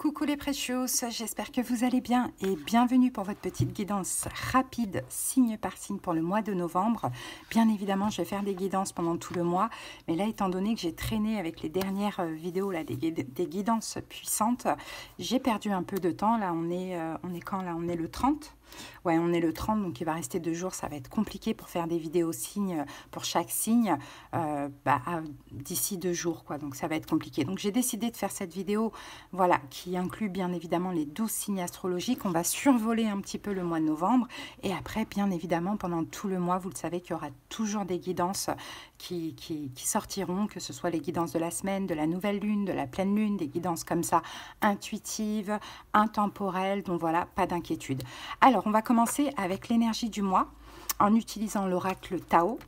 Coucou les précieuses, j'espère que vous allez bien et bienvenue pour votre petite guidance rapide, signe par signe pour le mois de novembre. Bien évidemment, je vais faire des guidances pendant tout le mois, mais là, étant donné que j'ai traîné avec les dernières vidéos, là, des guidances puissantes, j'ai perdu un peu de temps. Là, on est quand là? On est le 30. Ouais, on est le 30, donc il va rester 2 jours. Ça va être compliqué pour faire des vidéos signes pour chaque signe d'ici 2 jours, quoi. Donc ça va être compliqué. Donc j'ai décidé de faire cette vidéo, voilà, qui inclut bien évidemment les 12 signes astrologiques. On va survoler un petit peu le mois de novembre. Et après, bien évidemment, pendant tout le mois, vous le savez qu'il y aura toujours des guidances qui sortiront, que ce soit les guidances de la semaine, de la nouvelle lune, de la pleine lune, des guidances comme ça, intuitives, intemporelles. Donc voilà, pas d'inquiétude. Alors, on va commencer avec l'énergie du mois en utilisant l'oracle Tao.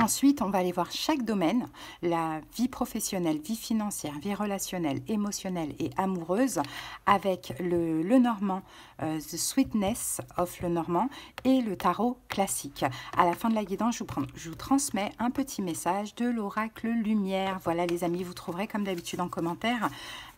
Ensuite, on va aller voir chaque domaine, la vie professionnelle, vie financière, vie relationnelle, émotionnelle et amoureuse, avec le normand, The Sweetness of le normand et le tarot classique. À la fin de la guidance, je vous transmets un petit message de l'oracle lumière. Voilà les amis, vous trouverez comme d'habitude en commentaire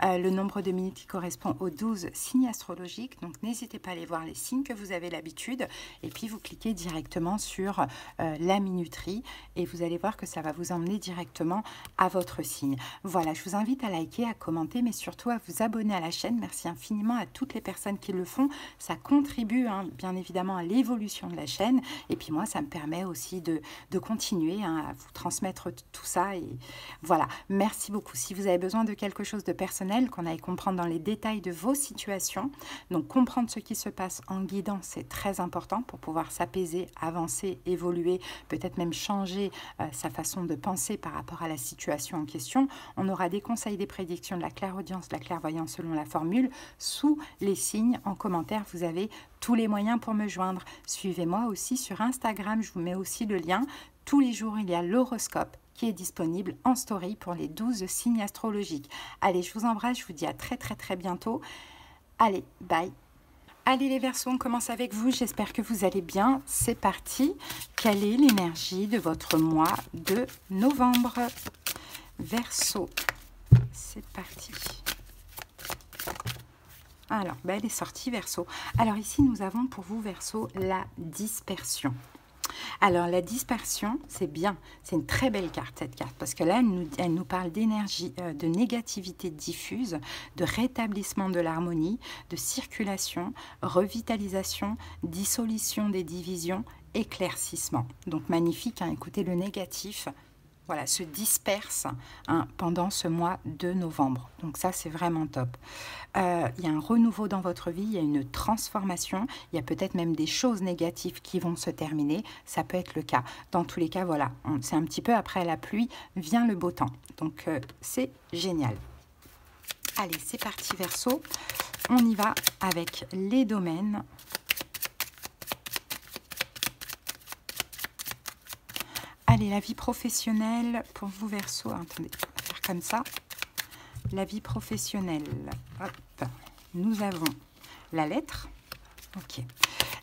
le nombre de minutes qui correspond aux 12 signes astrologiques. Donc n'hésitez pas à aller voir les signes que vous avez l'habitude et puis vous cliquez directement sur la minuterie et vous allez voir que ça va vous emmener directement à votre signe. Voilà, je vous invite à liker, à commenter, mais surtout à vous abonner à la chaîne. Merci infiniment à toutes les personnes qui le font. Ça contribue bien évidemment à l'évolution de la chaîne. Et puis moi, ça me permet aussi de continuer à vous transmettre tout ça. Et voilà, merci beaucoup. Si vous avez besoin de quelque chose de personnel, qu'on aille comprendre dans les détails de vos situations, donc comprendre ce qui se passe en guidant, c'est très important pour pouvoir s'apaiser, avancer, évoluer, peut-être même changer sa façon de penser par rapport à la situation en question. On aura des conseils, des prédictions, de la clairaudience, de la clairvoyance selon la formule. Sous les signes, en commentaire, vous avez tous les moyens pour me joindre. Suivez-moi aussi sur Instagram, je vous mets aussi le lien. Tous les jours, il y a l'horoscope qui est disponible en story pour les 12 signes astrologiques. Allez, je vous embrasse, je vous dis à très bientôt. Allez, bye. Allez les Verseaux, on commence avec vous. J'espère que vous allez bien. C'est parti. Quelle est l'énergie de votre mois de novembre? Verseau, c'est parti. Alors, elle est sortie Verseau. Alors ici, nous avons pour vous Verseau la dispersion. Alors, la dispersion, c'est bien. C'est une très belle carte, cette carte, parce que là, elle nous parle d'énergie, de négativité diffuse, de rétablissement de l'harmonie, de circulation, revitalisation, dissolution des divisions, éclaircissement. Donc, magnifique, hein, écoutez, le négatif, voilà, se disperse pendant ce mois de novembre. Donc ça, c'est vraiment top. Il y a un renouveau dans votre vie, il y a une transformation, il y a peut-être même des choses négatives qui vont se terminer. Ça peut être le cas. Dans tous les cas, voilà, c'est un petit peu après la pluie, vient le beau temps. Donc c'est génial. Allez, c'est parti Verseau. On y va avec les domaines. Allez, la vie professionnelle pour vous Verseau. Attendez, on va faire comme ça. La vie professionnelle. Hop. Nous avons la lettre. Ok.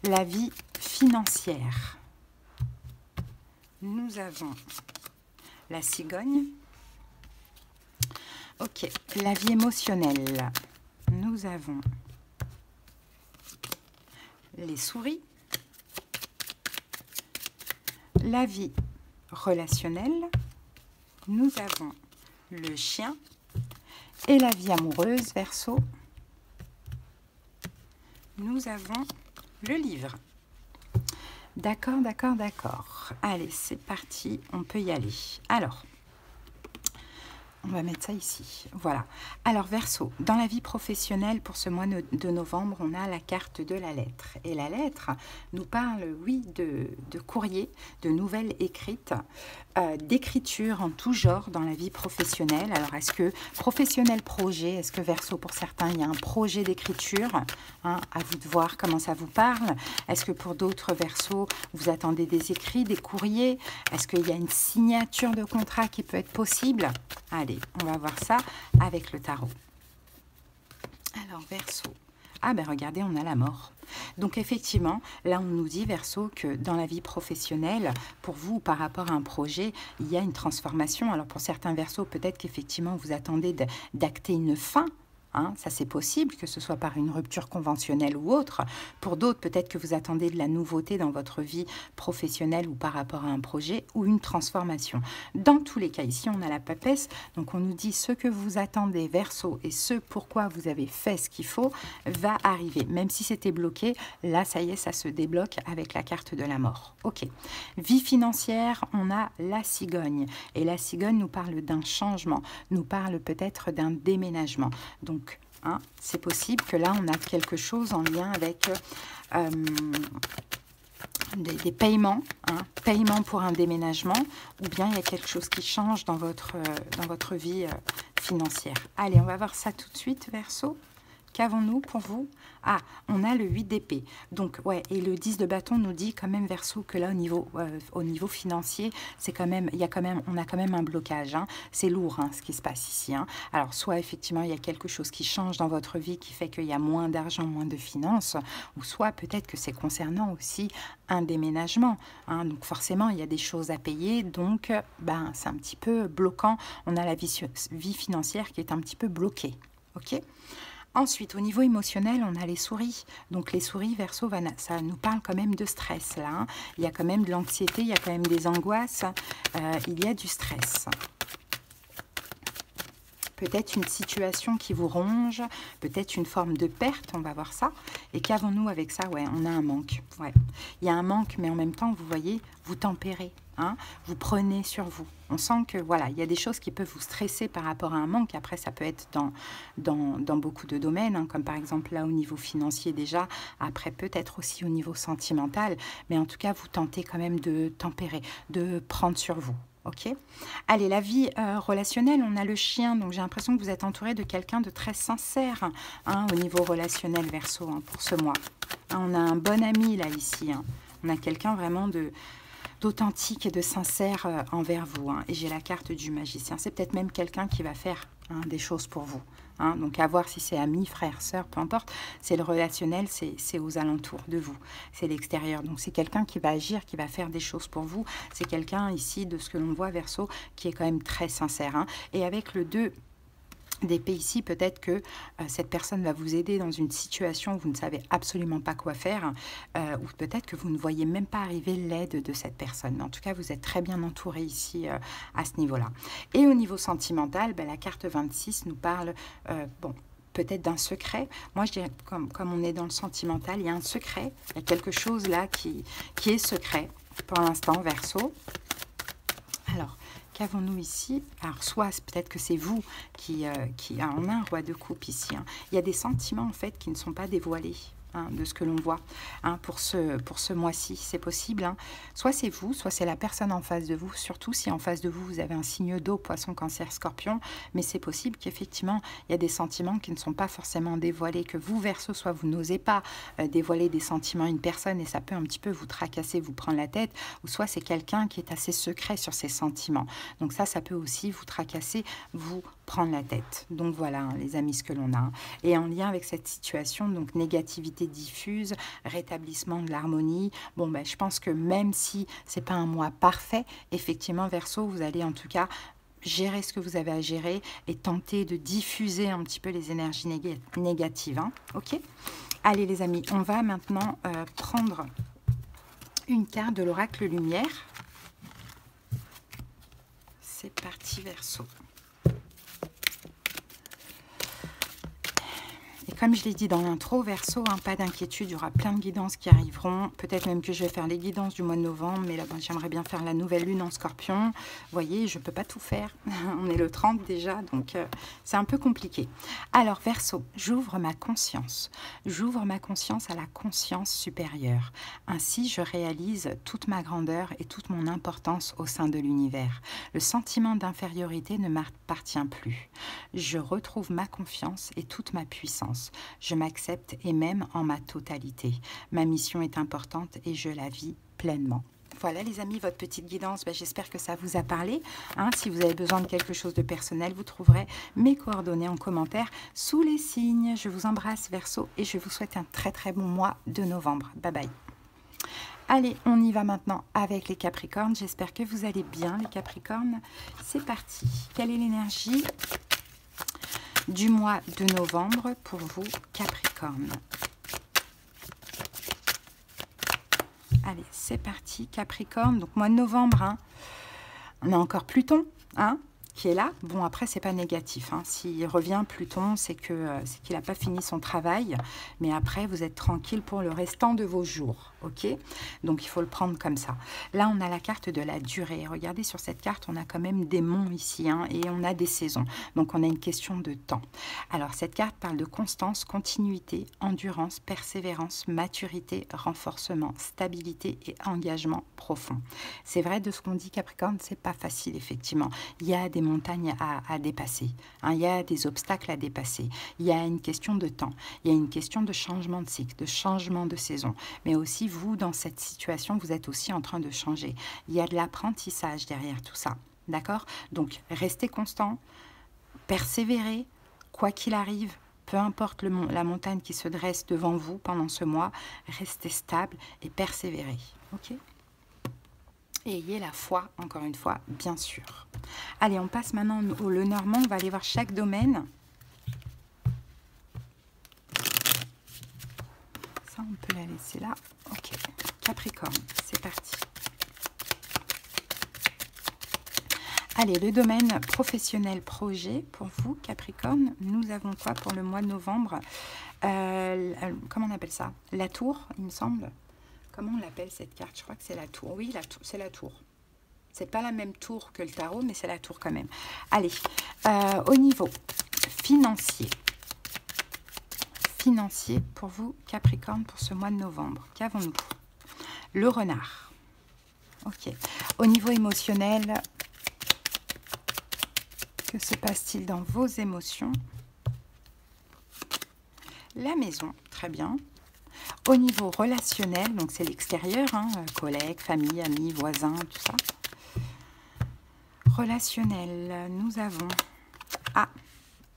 La vie financière. Nous avons la cigogne. Ok. La vie émotionnelle. Nous avons les souris. La vie relationnelle, nous avons le chien et la vie amoureuse Verseau, nous avons le livre. D'accord. Allez, c'est parti, on peut y aller. Alors, on va mettre ça ici. Voilà. Alors, Verseau, dans la vie professionnelle, pour ce mois de novembre, on a la carte de la lettre. Et la lettre nous parle, oui, de courrier, de nouvelles écrites, d'écriture en tout genre dans la vie professionnelle. Alors, est-ce que professionnel projet, est-ce que Verseau, pour certains, il y a un projet d'écriture, à vous de voir comment ça vous parle. Est-ce que pour d'autres Verseaux, vous attendez des écrits, des courriers? Est-ce qu'il y a une signature de contrat qui peut être possible? Allez, on va voir ça avec le tarot. Alors, Verseau. Ah ben regardez, on a la mort. Donc effectivement, là on nous dit Verseau que dans la vie professionnelle, pour vous par rapport à un projet, il y a une transformation. Alors pour certains Verseaux, peut-être qu'effectivement vous attendez d'acter une fin Hein, ça, c'est possible, que ce soit par une rupture conventionnelle ou autre. Pour d'autres, peut-être que vous attendez de la nouveauté dans votre vie professionnelle ou par rapport à un projet ou une transformation. Dans tous les cas, ici, on a la papesse. Donc, on nous dit ce que vous attendez, Verseau, et ce pourquoi vous avez fait ce qu'il faut, va arriver. Même si c'était bloqué, là, ça y est, ça se débloque avec la carte de la mort. Ok. Vie financière, on a la cigogne. Et la cigogne nous parle d'un changement, nous parle peut-être d'un déménagement. Donc, hein, c'est possible que là, on a quelque chose en lien avec des paiements, hein, paiement pour un déménagement, ou bien il y a quelque chose qui change dans votre vie financière. Allez, on va voir ça tout de suite, Verseau. Qu'avons-nous pour vous? Ah, on a le 8 d'épée. Donc, ouais, et le 10 de bâton nous dit quand même, Verseau, que là, au niveau financier, c'est quand même, on a quand même un blocage. Hein. C'est lourd, hein, ce qui se passe ici. Hein. Alors, soit, effectivement, il y a quelque chose qui change dans votre vie qui fait qu'il y a moins d'argent, moins de finances, ou soit, peut-être que c'est concernant aussi un déménagement. Hein. Donc, forcément, il y a des choses à payer. Donc, ben, c'est un petit peu bloquant. On a la vie financière qui est un petit peu bloquée. OK ? Ensuite, au niveau émotionnel, on a les souris. Donc, les souris, Verseau, ça nous parle quand même de stress, là. Hein. Il y a quand même de l'anxiété, il y a quand même des angoisses, il y a du stress. Peut-être une situation qui vous ronge, peut-être une forme de perte, on va voir ça. Et qu'avons-nous avec ça? Ouais, on a un manque. Ouais. Il y a un manque, mais en même temps, vous voyez, vous tempérez. Hein, vous prenez sur vous. On sent que voilà, il y a des choses qui peuvent vous stresser par rapport à un manque. Après, ça peut être dans beaucoup de domaines, hein, comme par exemple là au niveau financier déjà. Après, peut-être aussi au niveau sentimental. Mais en tout cas, vous tentez quand même de tempérer, de prendre sur vous. Ok. Allez, la vie relationnelle, on a le chien. Donc, j'ai l'impression que vous êtes entouré de quelqu'un de très sincère hein, au niveau relationnel, Verseau, hein, pour ce mois. Hein, on a un bon ami là, ici. Hein. On a quelqu'un vraiment d'authentique et de sincère envers vous. Hein. Et j'ai la carte du magicien. C'est peut-être même quelqu'un qui va faire hein, des choses pour vous. Hein. Donc, à voir si c'est ami, frère, sœur, peu importe. C'est le relationnel, c'est aux alentours de vous. C'est l'extérieur. Donc, c'est quelqu'un qui va agir, qui va faire des choses pour vous. C'est quelqu'un ici, de ce que l'on voit, Verseau, qui est quand même très sincère. Hein. Et avec le 2 d'épée ici, peut-être que cette personne va vous aider dans une situation où vous ne savez absolument pas quoi faire, ou peut-être que vous ne voyez même pas arriver l'aide de cette personne. Mais en tout cas, vous êtes très bien entouré ici à ce niveau-là. Et au niveau sentimental, ben, la carte 26 nous parle, bon, peut-être d'un secret. Moi, je dirais, comme on est dans le sentimental, il y a un secret, il y a quelque chose là qui est secret pour l'instant, Verseau. Alors, qu'avons-nous ici? Alors, soit peut-être que c'est vous qui... on a un roi de coupe ici. Hein. Il y a des sentiments, en fait, qui ne sont pas dévoilés. Hein, de ce que l'on voit hein, pour ce mois-ci, c'est possible. Hein. Soit c'est vous, soit c'est la personne en face de vous, surtout si en face de vous, vous avez un signe d'eau, poisson, cancer, scorpion, mais c'est possible qu'effectivement, il y a des sentiments qui ne sont pas forcément dévoilés, que vous, Verseau, soit vous n'osez pas dévoiler des sentiments à une personne et ça peut un petit peu vous tracasser, vous prendre la tête, ou soit c'est quelqu'un qui est assez secret sur ses sentiments. Donc ça peut aussi vous tracasser, vous prendre la tête. Donc voilà, hein, les amis, ce que l'on a. Hein. Et en lien avec cette situation, donc négativité diffuse, rétablissement de l'harmonie. Bon, ben, je pense que même si c'est pas un mois parfait, effectivement, Verseau, vous allez en tout cas gérer ce que vous avez à gérer et tenter de diffuser un petit peu les énergies négatives. Hein. Ok. Allez, les amis, on va maintenant prendre une carte de l'oracle lumière. C'est parti, Verseau. Et comme je l'ai dit dans l'intro, Verseau, hein, pas d'inquiétude, il y aura plein de guidances qui arriveront. Peut-être même que je vais faire les guidances du mois de novembre, mais là, ben, j'aimerais bien faire la nouvelle lune en scorpion. Vous voyez, je ne peux pas tout faire. On est le 30 déjà, donc c'est un peu compliqué. Alors, Verseau, j'ouvre ma conscience. J'ouvre ma conscience à la conscience supérieure. Ainsi, je réalise toute ma grandeur et toute mon importance au sein de l'univers. Le sentiment d'infériorité ne m'appartient plus. Je retrouve ma confiance et toute ma puissance. Je m'accepte et m'aime en ma totalité. Ma mission est importante et je la vis pleinement. Voilà les amis, votre petite guidance, ben, j'espère que ça vous a parlé. Hein, si vous avez besoin de quelque chose de personnel, vous trouverez mes coordonnées en commentaire sous les signes. Je vous embrasse Verseau et je vous souhaite un très très bon mois de novembre. Bye bye. Allez, on y va maintenant avec les Capricornes. J'espère que vous allez bien les Capricornes. C'est parti. Quelle est l'énergie du mois de novembre pour vous, Capricorne. Allez, c'est parti, Capricorne. Donc, mois de novembre, hein, on a encore Pluton, hein, qui est là. Bon, après, c'est pas négatif. Hein. S'il revient, Pluton, c'est qu'il n'a pas fini son travail. Mais après, vous êtes tranquille pour le restant de vos jours. Ok? Donc, il faut le prendre comme ça. Là, on a la carte de la durée. Regardez, sur cette carte, on a quand même des monts ici. Hein, et on a des saisons. Donc, on a une question de temps. Alors, cette carte parle de constance, continuité, endurance, persévérance, maturité, renforcement, stabilité et engagement profond. C'est vrai de ce qu'on dit, Capricorne, c'est pas facile, effectivement. Il y a des montagnes à dépasser. Hein, il y a des obstacles à dépasser. Il y a une question de temps. Il y a une question de changement de cycle, de changement de saison. Mais aussi, vous, dans cette situation, vous êtes aussi en train de changer. Il y a de l'apprentissage derrière tout ça. D'accord? Donc, restez constant, persévérez, quoi qu'il arrive, peu importe la montagne qui se dresse devant vous pendant ce mois, restez stable et persévérez. Ok? Et ayez la foi, encore une fois, bien sûr. Allez, on passe maintenant au Lenormand. On va aller voir chaque domaine. Ça, on peut la laisser là. Ok. Capricorne, c'est parti. Allez, le domaine professionnel projet pour vous, Capricorne. Nous avons quoi pour le mois de novembre? Comment on appelle ça? La tour, il me semble. Comment on l'appelle cette carte? Je crois que c'est la tour. Oui, c'est la tour. C'est pas la même tour que le tarot, mais c'est la tour quand même. Allez, au niveau financier. Financier pour vous, Capricorne, pour ce mois de novembre. Qu'avons-nous? Le renard. Ok. Au niveau émotionnel, que se passe-t-il dans vos émotions? La maison, très bien. Au niveau relationnel, donc c'est l'extérieur, hein, collègues, famille, amis, voisins, tout ça. Relationnel, nous avons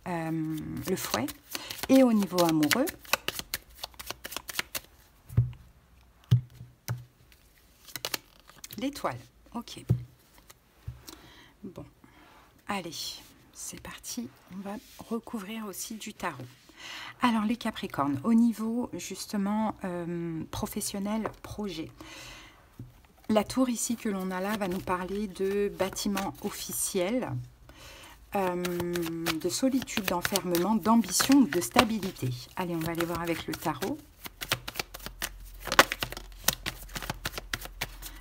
le fouet. Et au niveau amoureux, l'étoile. Ok. Bon, allez, c'est parti. On va recouvrir aussi du tarot. Alors, les Capricornes, au niveau, justement, professionnel, projet. La tour ici que l'on a là va nous parler de bâtiments officiels, de solitude, d'enfermement, d'ambition ou de stabilité. Allez, on va aller voir avec le tarot.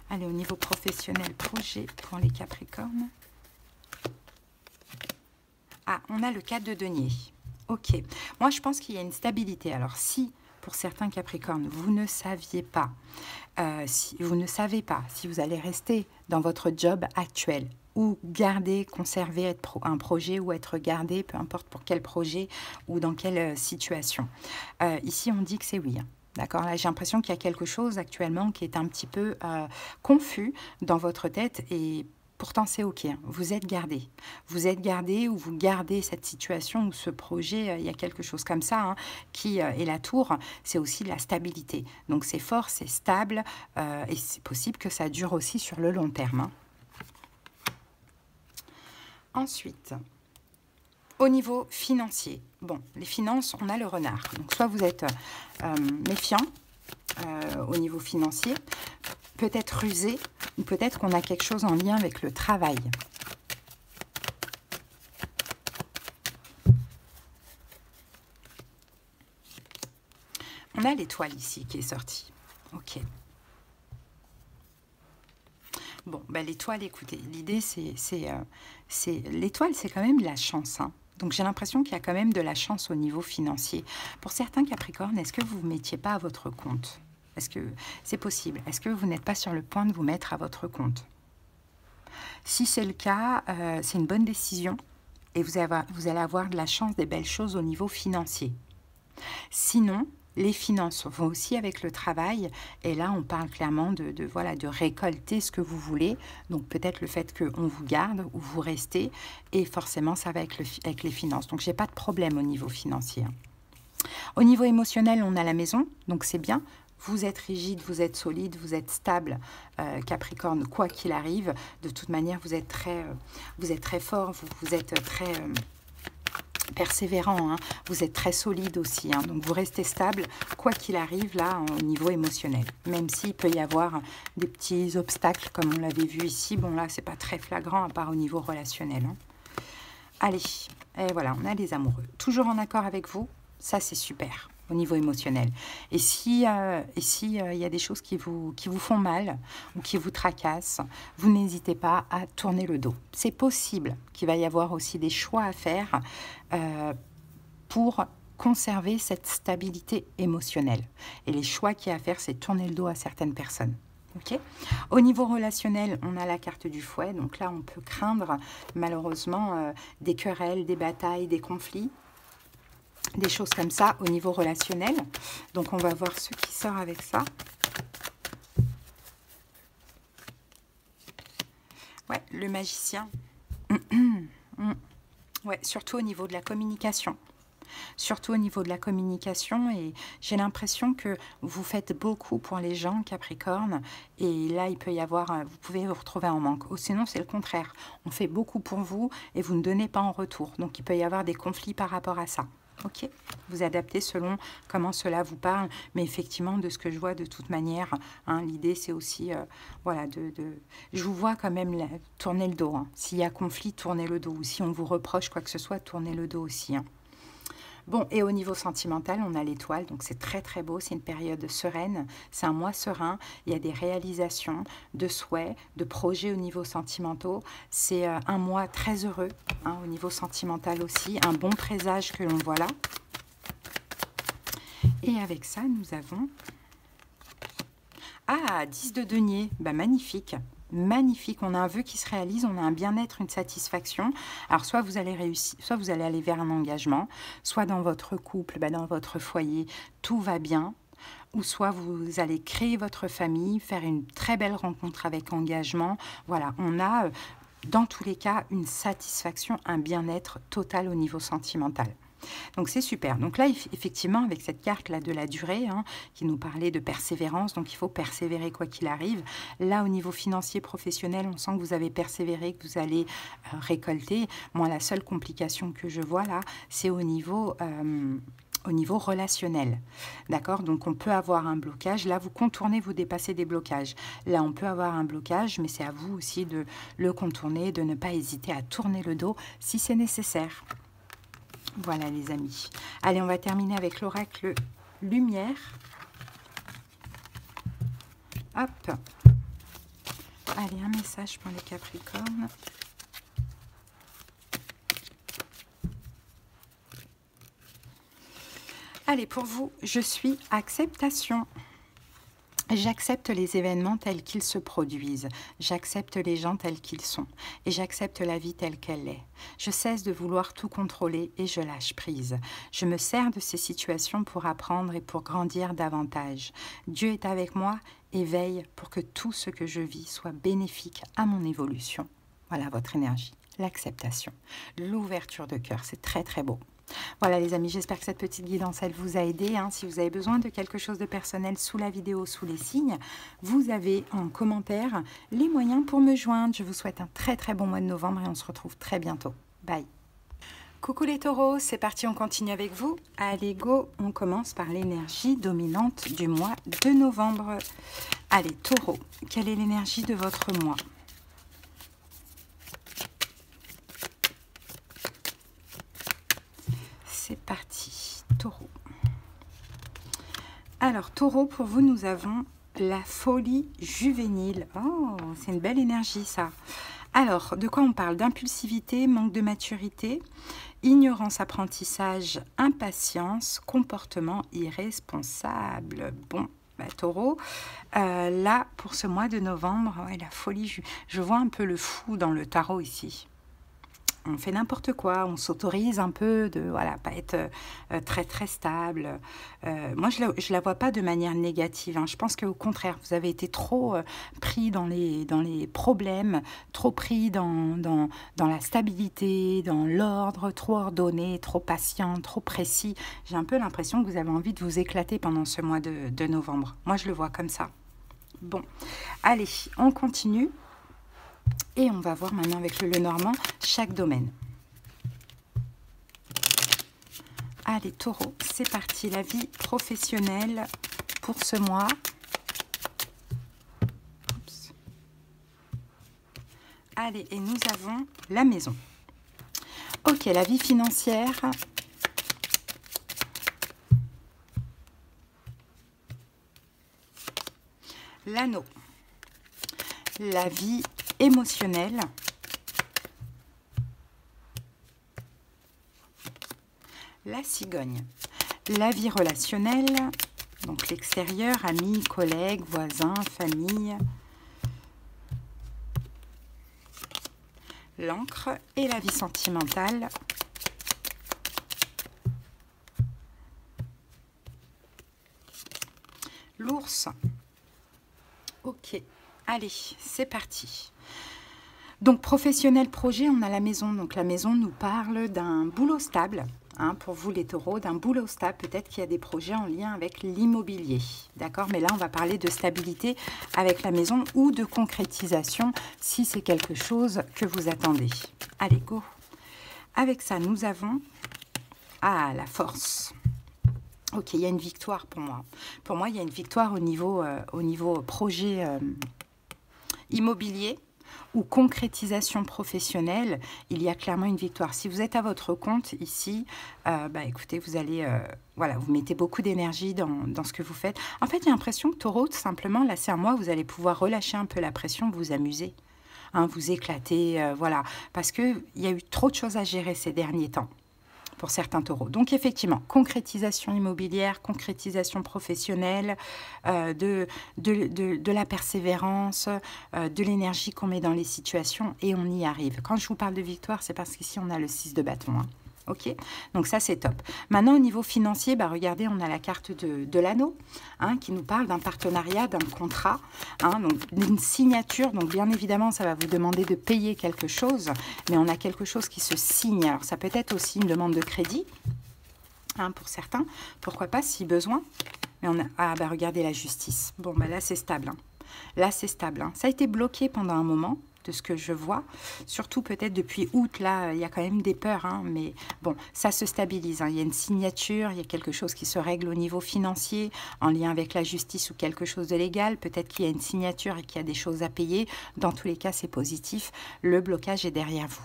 Allez, au niveau professionnel, projet pour les Capricornes. Ah, on a le 4 de denier. Ok. Moi, je pense qu'il y a une stabilité. Alors, si, pour certains Capricornes, vous ne saviez pas, si vous allez rester dans votre job actuel ou garder, conserver un projet ou être gardé, peu importe pour quel projet ou dans quelle situation. Ici, on dit que c'est oui. Hein. D'accord, là j'ai l'impression qu'il y a quelque chose actuellement qui est un petit peu confus dans votre tête et pourtant c'est ok, hein. Vous êtes gardé. Vous êtes gardé ou vous gardez cette situation ou ce projet, il y a quelque chose comme ça hein, qui est la tour, c'est aussi de la stabilité. Donc c'est fort, c'est stable et c'est possible que ça dure aussi sur le long terme. Hein. Ensuite, au niveau financier, bon, les finances, on a le renard. Donc, soit vous êtes méfiant au niveau financier, peut-être rusé, ou peut-être qu'on a quelque chose en lien avec le travail. On a l'étoile ici qui est sortie. Ok. Bon, ben, l'étoile, écoutez, l'idée, l'étoile, c'est quand même de la chance, hein. Donc, j'ai l'impression qu'il y a quand même de la chance au niveau financier. Pour certains Capricornes, est-ce que vous ne vous mettiez pas à votre compte? Est-ce que c'est possible? Est-ce que vous n'êtes pas sur le point de vous mettre à votre compte? Si c'est le cas, c'est une bonne décision et vous allez avoir de la chance, des belles choses au niveau financier. Sinon, les finances vont aussi avec le travail et là, on parle clairement de récolter ce que vous voulez. Donc, peut-être le fait qu'on vous garde ou vous restez et forcément, ça va avec les finances. Donc, je n'ai pas de problème au niveau financier. Au niveau émotionnel, on a la maison, donc c'est bien. Vous êtes rigide, vous êtes solide, vous êtes stable, Capricorne, quoi qu'il arrive. De toute manière, vous êtes très fort, vous êtes très persévérant, hein. Vous êtes très solide aussi, hein. Donc vous restez stable, quoi qu'il arrive là, au niveau émotionnel. Même s'il peut y avoir des petits obstacles, comme on l'avait vu ici. Bon là, c'est pas très flagrant, à part au niveau relationnel, hein. Allez, et voilà, on a les amoureux. Toujours en accord avec vous, ça c'est super, au niveau émotionnel. Et si y a des choses qui vous font mal ou qui vous tracassent, vous n'hésitez pas à tourner le dos. C'est possible qu'il va y avoir aussi des choix à faire pour conserver cette stabilité émotionnelle. Et les choix qu'il y a à faire, c'est tourner le dos à certaines personnes. Okay. Au niveau relationnel, on a la carte du fouet. Donc là, on peut craindre malheureusement des querelles, des batailles, des conflits. Des choses comme ça au niveau relationnel. Donc, on va voir ce qui sort avec ça. Ouais, le magicien. Ouais, surtout au niveau de la communication. Surtout au niveau de la communication, et j'ai l'impression que vous faites beaucoup pour les gens, Capricorne, et là il peut y avoir, vous pouvez vous retrouver en manque, ou sinon c'est le contraire, on fait beaucoup pour vous et vous ne donnez pas en retour, donc il peut y avoir des conflits par rapport à ça. Ok, vous adaptez selon comment cela vous parle, mais effectivement, de ce que je vois de toute manière, hein, l'idée c'est aussi, voilà, je vous vois quand même tourner le dos, hein. S'il y a conflit, tournez le dos, ou si on vous reproche quoi que ce soit, tournez le dos aussi, hein. Bon, et au niveau sentimental, on a l'étoile, donc c'est très très beau, c'est une période sereine, c'est un mois serein, il y a des réalisations, de souhaits, de projets au niveau sentimentaux, c'est un mois très heureux, hein, au niveau sentimental aussi, un bon présage que l'on voit là. Et avec ça, nous avons... Ah, 10 de denier, bah, magnifique. Magnifique, on a un vœu qui se réalise, on a un bien-être, une satisfaction. Alors soit vous allez réussir, soit vous allez aller vers un engagement, soit dans votre couple, bah, dans votre foyer, tout va bien, ou soit vous allez créer votre famille, faire une très belle rencontre avec engagement. Voilà, on a dans tous les cas une satisfaction, un bien-être total au niveau sentimental. Donc c'est super. Donc là, effectivement, avec cette carte-là de la durée, hein, qui nous parlait de persévérance, donc il faut persévérer quoi qu'il arrive. Là, au niveau financier, professionnel, on sent que vous avez persévéré, que vous allez récolter. Moi, la seule complication que je vois là, c'est au niveau relationnel. D'accord? Donc, on peut avoir un blocage. Là, vous contournez, vous dépassez des blocages. Là, on peut avoir un blocage, mais c'est à vous aussi de le contourner, de ne pas hésiter à tourner le dos si c'est nécessaire. Voilà les amis. Allez, on va terminer avec l'oracle lumière. Hop. Allez, un message pour les Capricornes. Allez, pour vous, je suis acceptation. J'accepte les événements tels qu'ils se produisent, j'accepte les gens tels qu'ils sont, et j'accepte la vie telle qu'elle est. Je cesse de vouloir tout contrôler et je lâche prise. Je me sers de ces situations pour apprendre et pour grandir davantage. Dieu est avec moi et veille pour que tout ce que je vis soit bénéfique à mon évolution. Voilà votre énergie, l'acceptation, l'ouverture de cœur, c'est très très beau. Voilà les amis, j'espère que cette petite guidance, elle vous a aidé, hein. Si vous avez besoin de quelque chose de personnel sous la vidéo, sous les signes, vous avez en commentaire les moyens pour me joindre. Je vous souhaite un très très bon mois de novembre et on se retrouve très bientôt. Bye. Coucou les taureaux, c'est parti, on continue avec vous. Allez go, on commence par l'énergie dominante du mois de novembre. Allez taureau, quelle est l'énergie de votre mois ? C'est parti, taureau. Alors, taureau, pour vous, nous avons la folie juvénile. Oh, c'est une belle énergie, ça. Alors, de quoi on parle? D'impulsivité, manque de maturité, ignorance, apprentissage, impatience, comportement irresponsable. Bon, bah, taureau, là, pour ce mois de novembre, ouais, la folie, je vois un peu le fou dans le tarot ici. On fait n'importe quoi, on s'autorise un peu de voilà, pas être très très stable. Moi, je la vois pas de manière négative, hein. Je pense qu'au contraire, vous avez été trop pris dans les problèmes, trop pris dans la stabilité, dans l'ordre, trop ordonné, trop patient, trop précis. J'ai un peu l'impression que vous avez envie de vous éclater pendant ce mois de novembre. Moi, je le vois comme ça. Bon, allez, on continue. Et on va voir maintenant avec le Lenormand chaque domaine. Allez, taureau, c'est parti. La vie professionnelle pour ce mois. Oups. Allez, et nous avons la maison. Ok, la vie financière. L'anneau. La vie émotionnelle. La cigogne. La vie relationnelle, donc l'extérieur, amis, collègues, voisins, famille. L'encre et la vie sentimentale. L'ours. Ok, allez, c'est parti. Donc, professionnel projet, on a la maison. Donc, la maison nous parle d'un boulot stable. Hein, pour vous les taureaux, d'un boulot stable, peut-être qu'il y a des projets en lien avec l'immobilier, d'accord? Mais là, on va parler de stabilité avec la maison ou de concrétisation si c'est quelque chose que vous attendez. Allez, go! Avec ça, nous avons la force. Ok, il y a une victoire pour moi. Pour moi, il y a une victoire au niveau projet immobilier ou concrétisation professionnelle, il y a clairement une victoire. Si vous êtes à votre compte ici, écoutez, vous allez, voilà, vous mettez beaucoup d'énergie dans ce que vous faites. En fait, j'ai l'impression que taureau, tout simplement, là c'est un mois, vous allez pouvoir relâcher un peu la pression, vous amuser, hein, vous éclater, voilà, parce qu'il y a eu trop de choses à gérer ces derniers temps. Pour certains taureaux. Donc effectivement, concrétisation immobilière, concrétisation professionnelle, de la persévérance, de l'énergie qu'on met dans les situations et on y arrive. Quand je vous parle de victoire, c'est parce qu'ici on a le 6 de bâton. Hein. Ok, donc ça c'est top. Maintenant au niveau financier, regardez, on a la carte de l'anneau, hein, qui nous parle d'un partenariat, d'un contrat, hein, donc d'une signature. Donc bien évidemment, ça va vous demander de payer quelque chose, mais on a quelque chose qui se signe. Alors ça peut être aussi une demande de crédit, hein, pour certains, pourquoi pas si besoin. Mais on a, regardez la justice. Bon, là c'est stable. Hein. Là c'est stable. Hein. Ça a été bloqué pendant un moment. De ce que je vois, surtout peut-être depuis août, là, il y a quand même des peurs, hein, mais bon, ça se stabilise, hein. Il y a une signature, il y a quelque chose qui se règle au niveau financier, en lien avec la justice ou quelque chose de légal, peut-être qu'il y a une signature et qu'il y a des choses à payer, dans tous les cas, c'est positif, le blocage est derrière vous.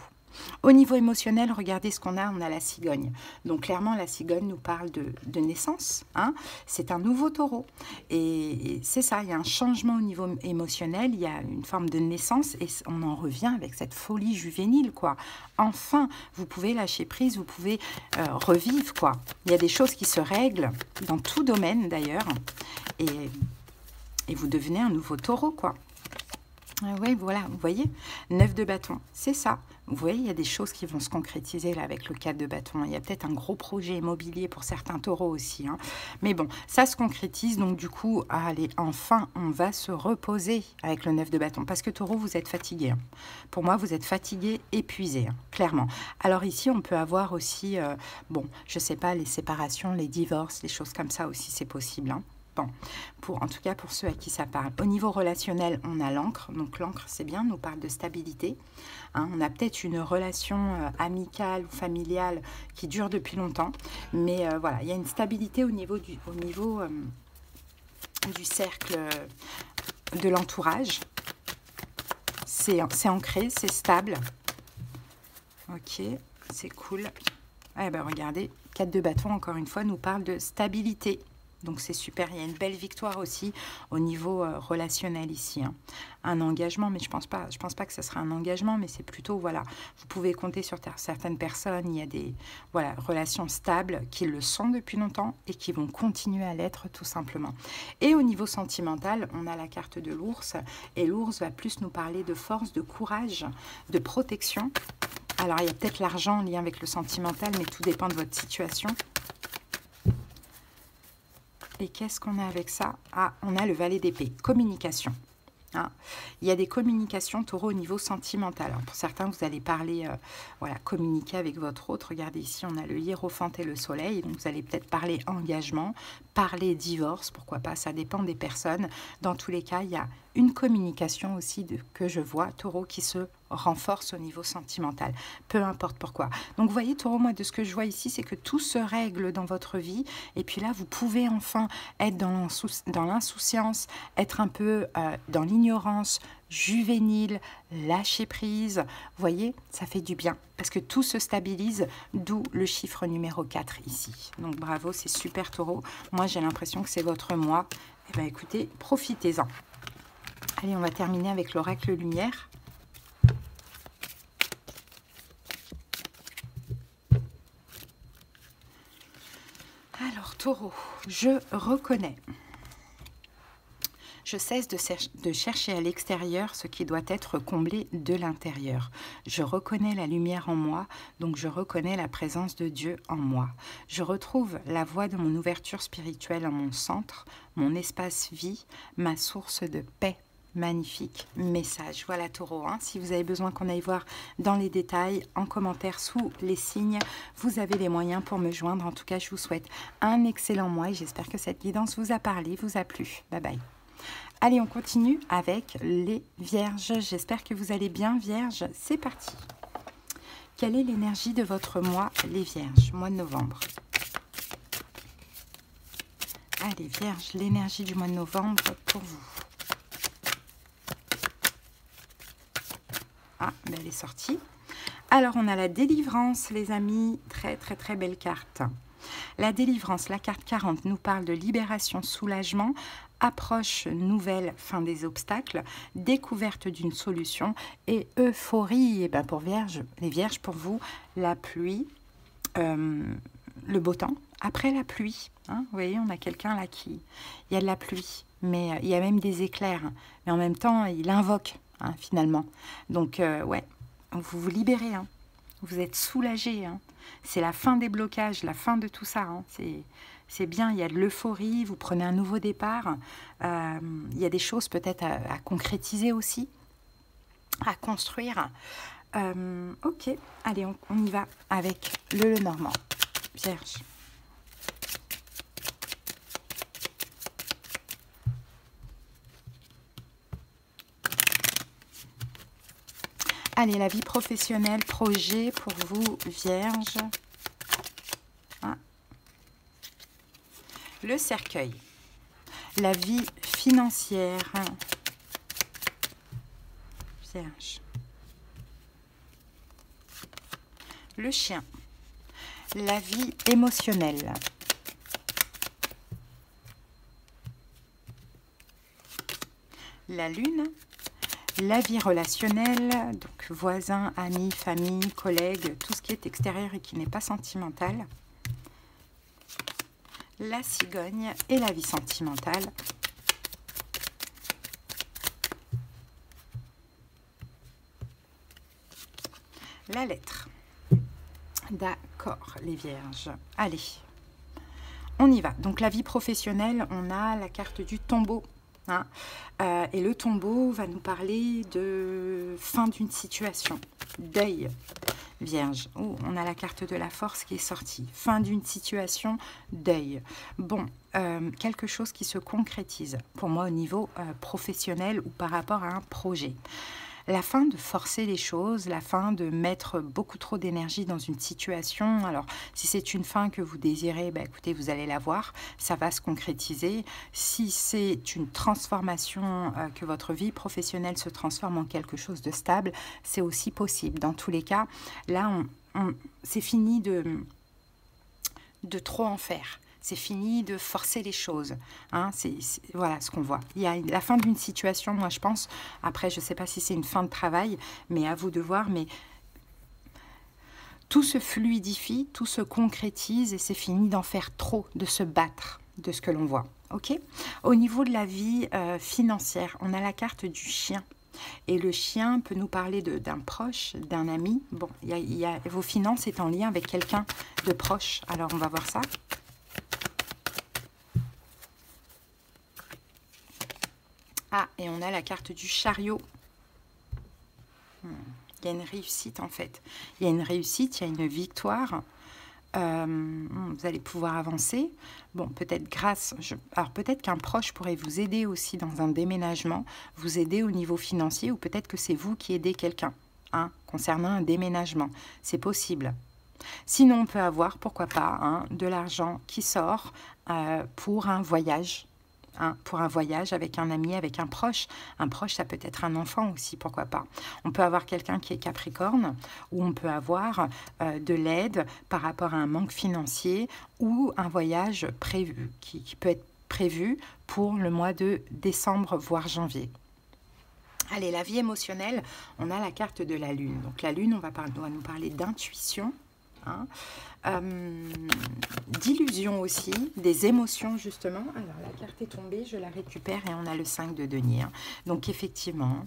Au niveau émotionnel, regardez ce qu'on a, on a la cigogne. Donc clairement, la cigogne nous parle de naissance. Hein. C'est un nouveau taureau. Et c'est ça, il y a un changement au niveau émotionnel, il y a une forme de naissance et on en revient avec cette folie juvénile, quoi. Enfin, vous pouvez lâcher prise, vous pouvez revivre, quoi. Il y a des choses qui se règlent dans tout domaine, d'ailleurs. Et vous devenez un nouveau taureau, quoi. Oui, voilà, vous voyez, 9 de bâton, c'est ça. Vous voyez, il y a des choses qui vont se concrétiser là avec le 4 de bâton. Il y a peut-être un gros projet immobilier pour certains taureaux aussi. Hein. Mais bon, ça se concrétise. Donc du coup, allez, enfin, on va se reposer avec le 9 de bâton. Parce que taureau, vous êtes fatigué. Hein. Pour moi, vous êtes fatigué, épuisé, hein, clairement. Alors ici, on peut avoir aussi, bon, je sais pas, les séparations, les divorces, les choses comme ça aussi, c'est possible. Hein. Bon, en tout cas pour ceux à qui ça parle. Au niveau relationnel, on a l'encre. Donc l'encre, c'est bien, nous parle de stabilité. Hein, on a peut-être une relation amicale ou familiale qui dure depuis longtemps. Mais voilà, il y a une stabilité au niveau du cercle de l'entourage. C'est ancré, c'est stable. Ok, c'est cool. Eh bien, regardez, 4 de bâton, encore une fois, nous parle de stabilité. Donc c'est super, il y a une belle victoire aussi au niveau relationnel ici. Hein. Un engagement, mais je pense pas que ce sera un engagement, mais c'est plutôt, voilà, vous pouvez compter sur certaines personnes, il y a des relations stables qui le sont depuis longtemps et qui vont continuer à l'être tout simplement. Et au niveau sentimental, on a la carte de l'ours, et l'ours va plus nous parler de force, de courage, de protection. Alors il y a peut-être l'argent en lien avec le sentimental, mais tout dépend de votre situation. Et qu'est-ce qu'on a avec ça? Ah, on a le valet d'épée, communication. Hein. Il y a des communications taureau au niveau sentimental. Alors, pour certains, vous allez parler, voilà, communiquer avec votre autre. Regardez ici, on a le hiérophante et le soleil. Donc, vous allez peut-être parler engagement, parler divorce, pourquoi pas, ça dépend des personnes. Dans tous les cas, il y a une communication aussi que je vois, taureau, qui se renforce au niveau sentimental, peu importe pourquoi. Donc vous voyez Taureau, moi de ce que je vois ici, c'est que tout se règle dans votre vie, et puis là vous pouvez enfin être dans l'insouciance, être un peu dans l'ignorance, juvénile, lâcher prise. Vous voyez, ça fait du bien parce que tout se stabilise, d'où le chiffre numéro 4 ici. Donc bravo, c'est super Taureau. Moi j'ai l'impression que c'est votre mois. Eh bien écoutez, profitez-en. Allez, on va terminer avec l'oracle lumière. Alors Taureau, je reconnais. Je cesse de chercher à l'extérieur ce qui doit être comblé de l'intérieur. Je reconnais la lumière en moi, donc je reconnais la présence de Dieu en moi. Je retrouve la voie de mon ouverture spirituelle en mon centre, mon espace vie, ma source de paix. Magnifique message. Voilà Taureau, hein. Si vous avez besoin qu'on aille voir dans les détails, en commentaire sous les signes, vous avez les moyens pour me joindre. En tout cas, je vous souhaite un excellent mois et j'espère que cette guidance vous a parlé, vous a plu. Bye bye. Allez, on continue avec les Vierges. J'espère que vous allez bien, Vierges. C'est parti. Quelle est l'énergie de votre mois, les Vierges, mois de novembre? Allez, Vierges, l'énergie du mois de novembre pour vous. Ah, ben elle est sortie. Alors, on a la délivrance, les amis. Très, très, très belle carte. La délivrance, la carte 40, nous parle de libération, soulagement, approche nouvelle, fin des obstacles, découverte d'une solution et euphorie. Et ben pour Vierge, les Vierges, pour vous, la pluie, le beau temps, après la pluie. Hein, vous voyez, on a quelqu'un là qui... Il y a de la pluie, mais il y a même des éclairs. Mais en même temps, il invoque, hein, finalement. Donc, ouais, vous vous libérez, hein. Vous êtes soulagé, hein. C'est la fin des blocages, la fin de tout ça, hein. C'est bien, il y a de l'euphorie, vous prenez un nouveau départ. Il y a des choses peut-être à concrétiser aussi, à construire. Ok, allez, on y va avec le Lenormand. Vierge. Allez, la vie professionnelle, projet pour vous, Vierge. Ah. Le cercueil. La vie financière. Vierge. Le chien. La vie émotionnelle. La lune. La vie relationnelle, donc voisins, amis, famille, collègues, tout ce qui est extérieur et qui n'est pas sentimental. La cigogne et la vie sentimentale. La lettre. D'accord, les Vierges. Allez, on y va. Donc la vie professionnelle, on a la carte du tombeau. Hein, et le tombeau va nous parler de fin d'une situation, deuil, Vierge. Oh, on a la carte de la force qui est sortie. Fin d'une situation, deuil. Bon, quelque chose qui se concrétise pour moi au niveau professionnel ou par rapport à un projet. La fin de forcer les choses, la fin de mettre beaucoup trop d'énergie dans une situation. Alors, si c'est une fin que vous désirez, ben, écoutez, vous allez la voir, ça va se concrétiser. Si c'est une transformation, que votre vie professionnelle se transforme en quelque chose de stable, c'est aussi possible. Dans tous les cas, là, c'est fini de trop en faire. C'est fini de forcer les choses. Hein, voilà ce qu'on voit. Il y a la fin d'une situation, moi je pense. Après, je ne sais pas si c'est une fin de travail, mais à vous de voir. Mais tout se fluidifie, tout se concrétise et c'est fini d'en faire trop, de se battre de ce que l'on voit. Ok. Au niveau de la vie financière, on a la carte du chien. Et le chien peut nous parler d'un proche, d'un ami. Bon, vos finances sont en lien avec quelqu'un de proche. Alors, on va voir ça. Ah, et on a la carte du chariot. Il y a une réussite, en fait. Il y a une réussite, il y a une victoire. Vous allez pouvoir avancer. Bon, peut-être alors, peut-être qu'un proche pourrait vous aider aussi dans un déménagement, vous aider au niveau financier, ou peut-être que c'est vous qui aidez quelqu'un. hein, concernant un déménagement. C'est possible. Sinon, on peut avoir, pourquoi pas, hein, de l'argent qui sort pour un voyage. Hein, pour un voyage avec un ami, avec un proche. Un proche, ça peut être un enfant aussi, pourquoi pas. On peut avoir quelqu'un qui est Capricorne, ou on peut avoir de l'aide par rapport à un manque financier, ou un voyage prévu, qui peut être prévu pour le mois de décembre, voire janvier. Allez, la vie émotionnelle, on a la carte de la Lune. Donc la Lune, on va nous parler d'intuition, hein, d'illusion aussi, des émotions justement. Alors la carte est tombée, je la récupère et on a le 5 de denier. Hein. Donc effectivement,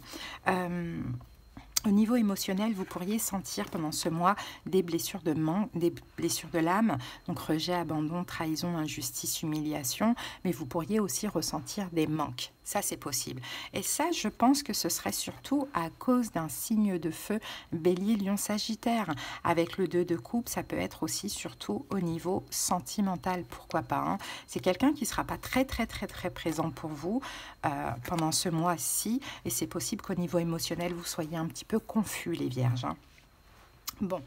au niveau émotionnel, vous pourriez sentir pendant ce mois des blessures de manque, des blessures de l'âme, donc rejet, abandon, trahison, injustice, humiliation, mais vous pourriez aussi ressentir des manques. Ça, c'est possible. Et ça, je pense que ce serait surtout à cause d'un signe de feu, Bélier, Lion, Sagittaire. Avec le 2 de coupe, ça peut être aussi surtout au niveau sentimental, pourquoi pas. Hein. C'est quelqu'un qui ne sera pas très présent pour vous pendant ce mois-ci. Et c'est possible qu'au niveau émotionnel, vous soyez un petit peu confus, les Vierges. Hein. Bon,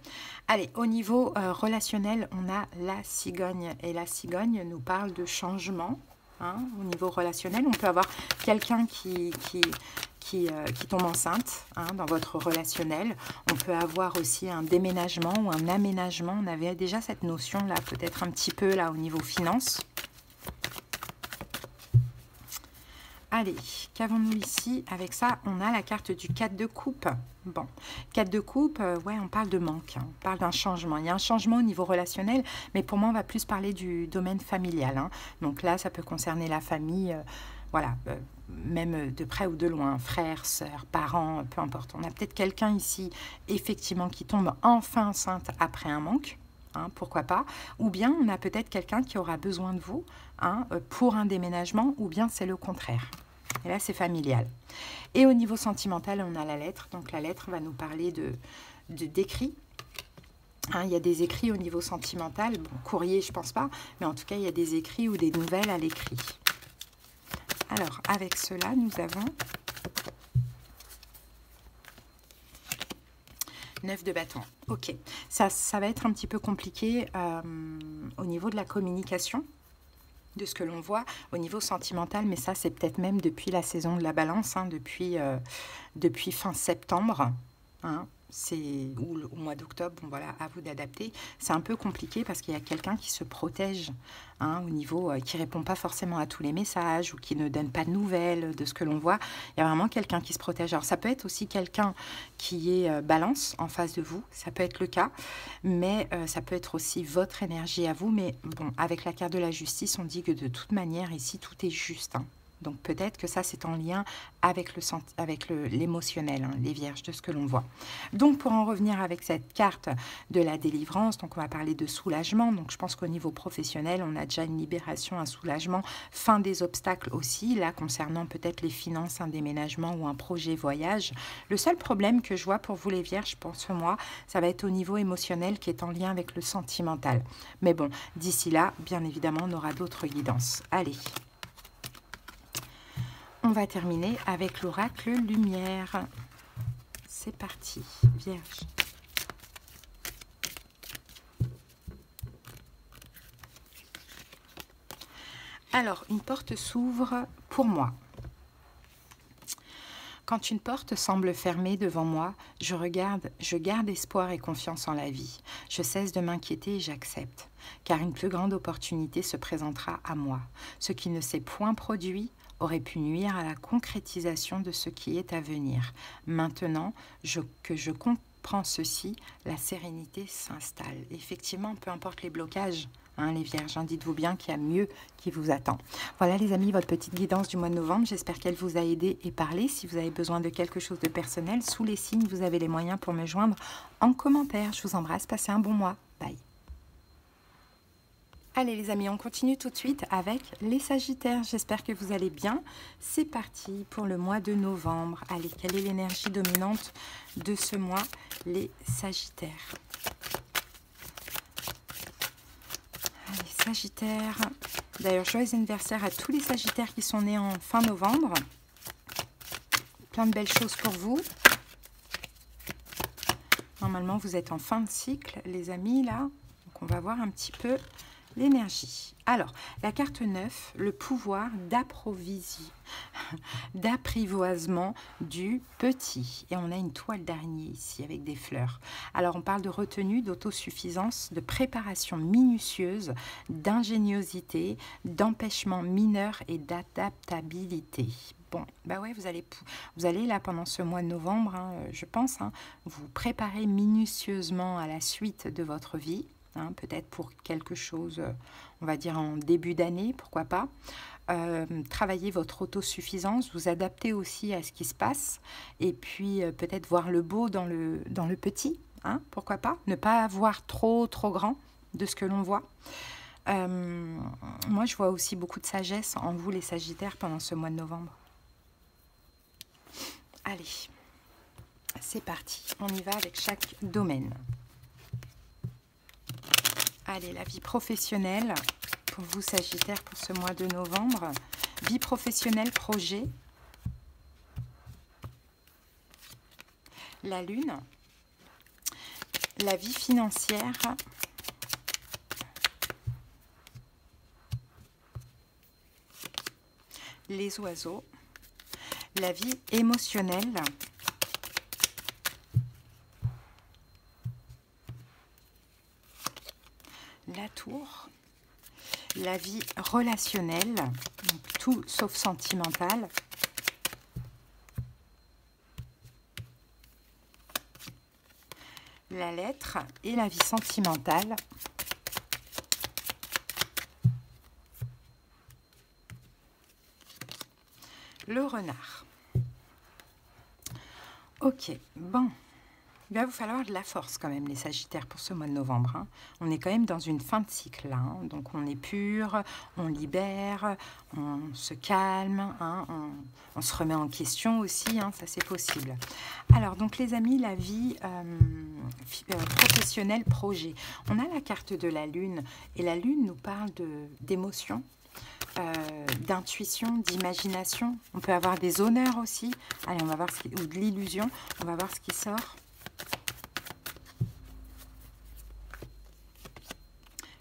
allez, au niveau relationnel, on a la cigogne. Et la cigogne nous parle de changement. Hein, au niveau relationnel, on peut avoir quelqu'un qui tombe enceinte, hein, dans votre relationnel. On peut avoir aussi un déménagement ou un aménagement. On avait déjà cette notion là, peut-être un petit peu là au niveau finance. Allez, qu'avons-nous ici? Avec ça, on a la carte du 4 de coupe. Bon, 4 de coupe, ouais, on parle de manque, hein, on parle d'un changement. Il y a un changement au niveau relationnel, mais pour moi, on va plus parler du domaine familial. Hein. Donc là, ça peut concerner la famille, voilà, même de près ou de loin, frères, sœurs, parents, peu importe. On a peut-être quelqu'un ici, effectivement, qui tombe enfin enceinte après un manque. Hein, pourquoi pas, ou bien on a peut-être quelqu'un qui aura besoin de vous, hein, pour un déménagement, ou bien c'est le contraire. Et là, c'est familial. Et au niveau sentimental, on a la lettre. Donc la lettre va nous parler d'écrits. Hein, il y a des écrits au niveau sentimental. Bon, courrier, je pense pas, mais en tout cas, il y a des écrits ou des nouvelles à l'écrit. Alors, avec cela, nous avons 9 de bâton. Ok, ça va être un petit peu compliqué au niveau de la communication, de ce que l'on voit au niveau sentimental, mais ça, c'est peut-être même depuis la saison de la balance, hein, depuis fin septembre. Hein, ou au mois d'octobre, bon voilà, à vous d'adapter. C'est un peu compliqué parce qu'il y a quelqu'un qui se protège, hein, au niveau, qui répond pas forcément à tous les messages ou qui ne donne pas de nouvelles de ce que l'on voit. Il y a vraiment quelqu'un qui se protège. Alors ça peut être aussi quelqu'un qui est balance en face de vous, ça peut être le cas, mais ça peut être aussi votre énergie à vous. Mais bon, avec la carte de la justice, on dit que de toute manière, ici, tout est juste. Hein. Donc peut-être que ça, c'est en lien avec l'émotionnel, hein, les vierges, de ce que l'on voit. Donc pour en revenir avec cette carte de la délivrance, donc on va parler de soulagement. Donc je pense qu'au niveau professionnel, on a déjà une libération, un soulagement, fin des obstacles aussi, là concernant peut-être les finances, un déménagement ou un projet voyage. Le seul problème que je vois pour vous les vierges, pour ce mois, ça va être au niveau émotionnel qui est en lien avec le sentimental. Mais bon, d'ici là, bien évidemment, on aura d'autres guidances. Allez. On va terminer avec l'oracle lumière. C'est parti, Vierge. Alors, une porte s'ouvre pour moi. Quand une porte semble fermée devant moi, je garde espoir et confiance en la vie. Je cesse de m'inquiéter et j'accepte, car une plus grande opportunité se présentera à moi. Ce qui ne s'est point produit aurait pu nuire à la concrétisation de ce qui est à venir. Maintenant que je comprends ceci, la sérénité s'installe. Effectivement, peu importe les blocages, hein, les vierges, hein, dites-vous bien qu'il y a mieux qui vous attend. Voilà les amis, votre petite guidance du mois de novembre. J'espère qu'elle vous a aidé et parlé. Si vous avez besoin de quelque chose de personnel, sous les signes, vous avez les moyens pour me joindre en commentaire. Je vous embrasse, passez un bon mois. Bye. Allez les amis, on continue tout de suite avec les Sagittaires. J'espère que vous allez bien. C'est parti pour le mois de novembre. Allez, quelle est l'énergie dominante de ce mois, les Sagittaires? Allez, Sagittaires. D'ailleurs, joyeux anniversaire à tous les Sagittaires qui sont nés en fin novembre. Plein de belles choses pour vous. Normalement, vous êtes en fin de cycle, les amis, là. Donc, on va voir un petit peu l'énergie. Alors, la carte 9, le pouvoir d'apprivoisement du petit. Et on a une toile d'araignée ici avec des fleurs. Alors, on parle de retenue, d'autosuffisance, de préparation minutieuse, d'ingéniosité, d'empêchement mineur et d'adaptabilité. Bon, bah ouais, vous allez là pendant ce mois de novembre, hein, je pense, hein, vous préparez minutieusement à la suite de votre vie. Hein, peut-être pour quelque chose, on va dire en début d'année, pourquoi pas. Travailler votre autosuffisance, vous adapter aussi à ce qui se passe, et puis peut-être voir le beau dans le petit, hein, pourquoi pas. Ne pas voir trop grand de ce que l'on voit. Moi, je vois aussi beaucoup de sagesse en vous, les Sagittaires, pendant ce mois de novembre. Allez, c'est parti. On y va avec chaque domaine. Allez, la vie professionnelle pour vous, Sagittaire, pour ce mois de novembre. Vie professionnelle, projet. La Lune. La vie financière. Les oiseaux. La vie émotionnelle. La tour, la vie relationnelle, donc tout sauf sentimental. La lettre et la vie sentimentale. Le renard. Ok, bon. Il va vous falloir de la force quand même, les Sagittaires, pour ce mois de novembre. Hein. On est quand même dans une fin de cycle, là. Hein. Donc, on est pur, on libère, on se calme, hein, on se remet en question aussi, hein, ça c'est possible. Alors, donc les amis, la vie professionnelle, projet. On a la carte de la Lune, et la Lune nous parle d'émotion. D'intuition, d'imagination. On peut avoir des honneurs aussi. Allez, on va voir ou de l'illusion. On va voir ce qui sort.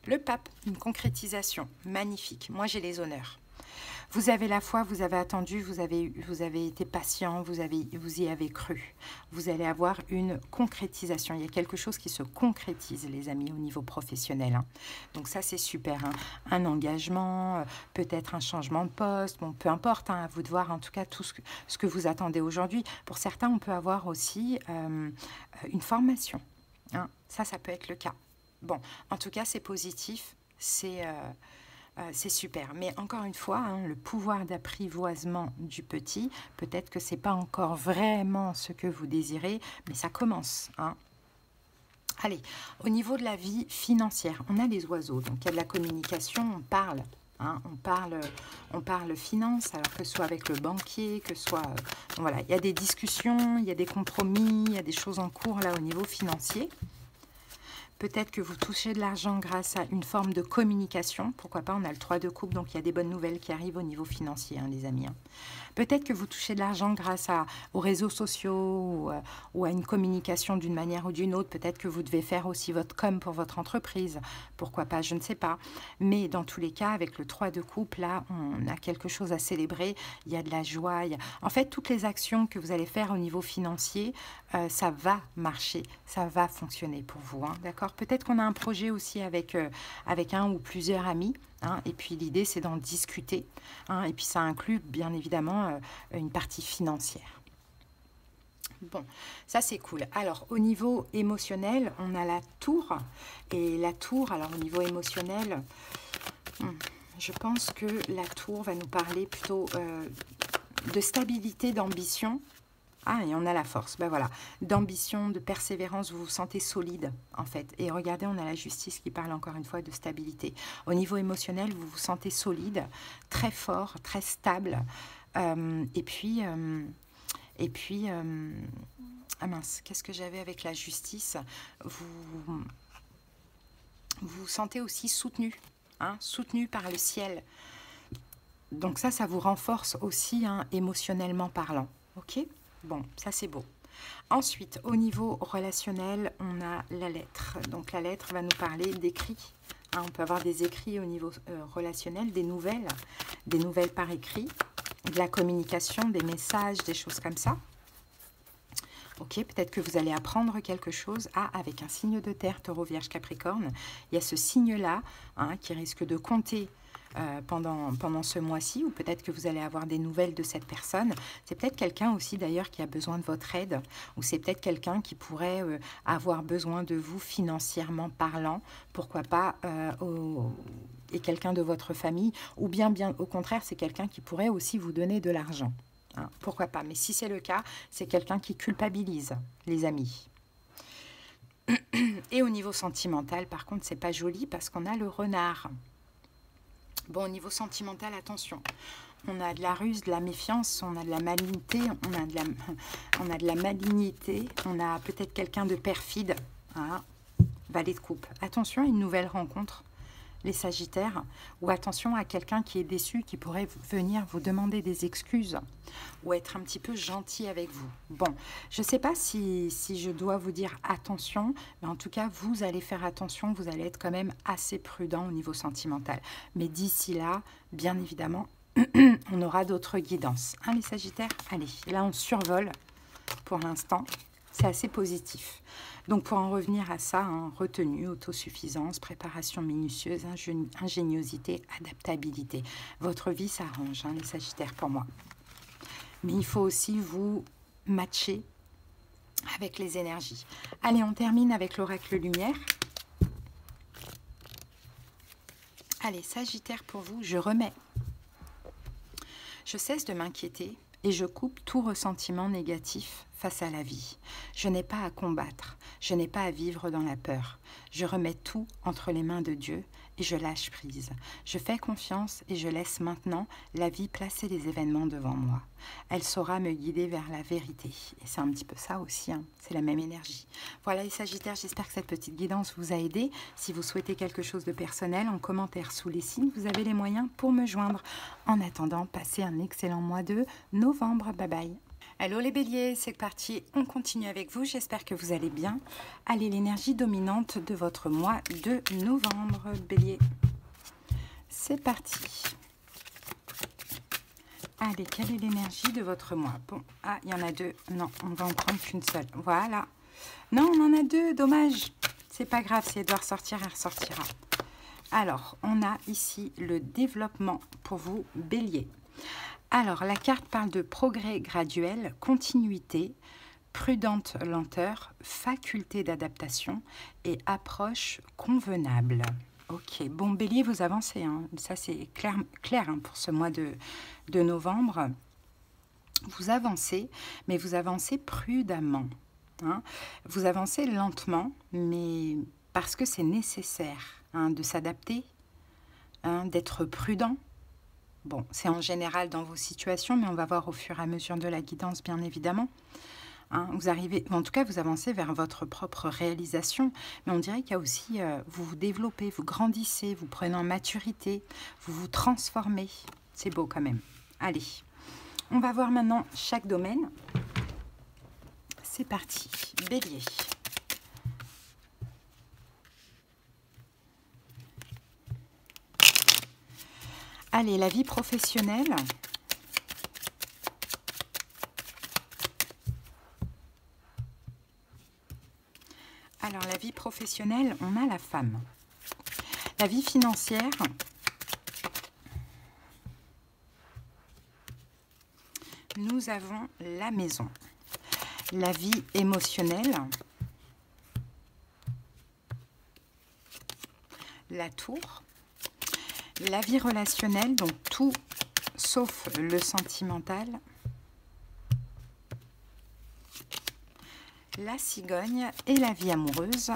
Le pape, une concrétisation magnifique. Moi, j'ai les honneurs. Vous avez la foi, vous avez attendu, vous avez été patient, vous y avez cru. Vous allez avoir une concrétisation. Il y a quelque chose qui se concrétise, les amis, au niveau professionnel. Hein. Donc ça, c'est super. Hein. Un engagement, peut-être un changement de poste, bon, peu importe. Hein, à vous de voir, en tout cas, tout ce que vous attendez aujourd'hui. Pour certains, on peut avoir aussi une formation. Hein. Ça peut être le cas. Bon, en tout cas, c'est positif, c'est super. Mais encore une fois, hein, le pouvoir d'apprivoisement du petit, peut-être que ce n'est pas encore vraiment ce que vous désirez, mais ça commence. Hein. Allez, au niveau de la vie financière, on a les oiseaux, donc il y a de la communication, on parle. Hein, on parle finance, alors que ce soit avec le banquier, que ce soit... voilà, il y a des discussions, il y a des compromis, il y a des choses en cours là au niveau financier. Peut-être que vous touchez de l'argent grâce à une forme de communication. Pourquoi pas, on a le 3 de coupe, donc il y a des bonnes nouvelles qui arrivent au niveau financier, hein, les amis. Hein. Peut-être que vous touchez de l'argent grâce aux réseaux sociaux ou à une communication d'une manière ou d'une autre. Peut-être que vous devez faire aussi votre com pour votre entreprise. Pourquoi pas, je ne sais pas. Mais dans tous les cas, avec le 3 de coupe, là, on a quelque chose à célébrer. Il y a de la joie. En fait, toutes les actions que vous allez faire au niveau financier, ça va marcher, ça va fonctionner pour vous. Hein, d'accord ? Peut-être qu'on a un projet aussi avec un ou plusieurs amis. Hein, et puis l'idée, c'est d'en discuter. Hein, et puis ça inclut bien évidemment une partie financière. Bon, ça c'est cool. Alors, au niveau émotionnel, on a la tour. Et la tour, alors au niveau émotionnel, je pense que la tour va nous parler plutôt de stabilité, d'ambition. Ah, et on a la force, ben voilà, d'ambition, de persévérance, vous vous sentez solide en fait. Et regardez, on a la justice qui parle encore une fois de stabilité. Au niveau émotionnel, vous vous sentez solide, très fort, très stable. Et puis ah mince, qu'est-ce que j'avais avec la justice? Vous vous sentez aussi soutenu, hein, soutenu par le ciel. Donc ça vous renforce aussi, hein, émotionnellement parlant, ok ? Bon, ça c'est beau. Ensuite, au niveau relationnel, on a la lettre. Donc la lettre va nous parler d'écrits. Hein, on peut avoir des écrits au niveau relationnel, des nouvelles par écrit, de la communication, des messages, des choses comme ça. Ok, peut-être que vous allez apprendre quelque chose. Ah, avec un signe de terre, Taureau, Vierge, Capricorne, il y a ce signe-là hein, qui risque de compter pendant ce mois-ci, ou peut-être que vous allez avoir des nouvelles de cette personne. C'est peut-être quelqu'un aussi d'ailleurs qui a besoin de votre aide, ou c'est peut-être quelqu'un qui pourrait avoir besoin de vous financièrement parlant, pourquoi pas, et quelqu'un de votre famille, ou bien au contraire, c'est quelqu'un qui pourrait aussi vous donner de l'argent. Hein, pourquoi pas, mais si c'est le cas, c'est quelqu'un qui culpabilise, les amis. Et au niveau sentimental, par contre, c'est pas joli parce qu'on a le renard. Bon, au niveau sentimental, attention. On a de la ruse, de la méfiance, on a de la malignité, on a de la malignité, on a peut-être quelqu'un de perfide. Hein, valet de coupe. Attention à une nouvelle rencontre, les Sagittaires, ou attention à quelqu'un qui est déçu, qui pourrait venir vous demander des excuses ou être un petit peu gentil avec vous. Bon, je ne sais pas si je dois vous dire attention, mais en tout cas, vous allez faire attention, vous allez être quand même assez prudent au niveau sentimental. Mais d'ici là, bien évidemment, on aura d'autres guidances. Hein, les Sagittaires? Allez, là, on survole pour l'instant. C'est assez positif. Donc, pour en revenir à ça, hein, retenue, autosuffisance, préparation minutieuse, ingéniosité, adaptabilité. Votre vie s'arrange, hein, les Sagittaires, pour moi. Mais il faut aussi vous matcher avec les énergies. Allez, on termine avec l'oracle lumière. Allez, Sagittaire, pour vous, je remets. Je cesse de m'inquiéter et je coupe tout ressentiment négatif face à la vie. Je n'ai pas à combattre, je n'ai pas à vivre dans la peur. Je remets tout entre les mains de Dieu et je lâche prise. Je fais confiance et je laisse maintenant la vie placer les événements devant moi. Elle saura me guider vers la vérité. Et c'est un petit peu ça aussi, hein. C'est la même énergie. Voilà les Sagittaires, j'espère que cette petite guidance vous a aidé. Si vous souhaitez quelque chose de personnel, en commentaire sous les signes, vous avez les moyens pour me joindre. En attendant, passez un excellent mois de novembre. Bye bye. Hello les béliers, c'est parti, on continue avec vous, j'espère que vous allez bien. Allez, l'énergie dominante de votre mois de novembre, bélier. C'est parti. Allez, quelle est l'énergie de votre mois? Bon, ah, il y en a deux. Non, on va en prendre qu'une seule. Voilà. Non, on en a deux, dommage. C'est pas grave, si elle doit ressortir, elle ressortira. Alors, on a ici le développement pour vous, bélier. Alors, la carte parle de progrès graduel, continuité, prudente lenteur, faculté d'adaptation et approche convenable. Ok, bon, bélier, vous avancez, hein. Ça c'est clair hein, pour ce mois de novembre. Vous avancez, mais vous avancez prudemment. Hein. Vous avancez lentement, mais parce que c'est nécessaire hein, de s'adapter, hein, d'être prudent. Bon, c'est en général dans vos situations, mais on va voir au fur et à mesure de la guidance, bien évidemment. Hein, vous arrivez, en tout cas, vous avancez vers votre propre réalisation. Mais on dirait qu'il y a aussi, vous vous développez, vous grandissez, vous prenez en maturité, vous vous transformez. C'est beau quand même. Allez, on va voir maintenant chaque domaine. C'est parti. Bélier. Allez, la vie professionnelle. Alors, la vie professionnelle, on a la femme. La vie financière, nous avons la maison. La vie émotionnelle, la tour. La vie relationnelle, donc tout sauf le sentimental. La cigogne et la vie amoureuse.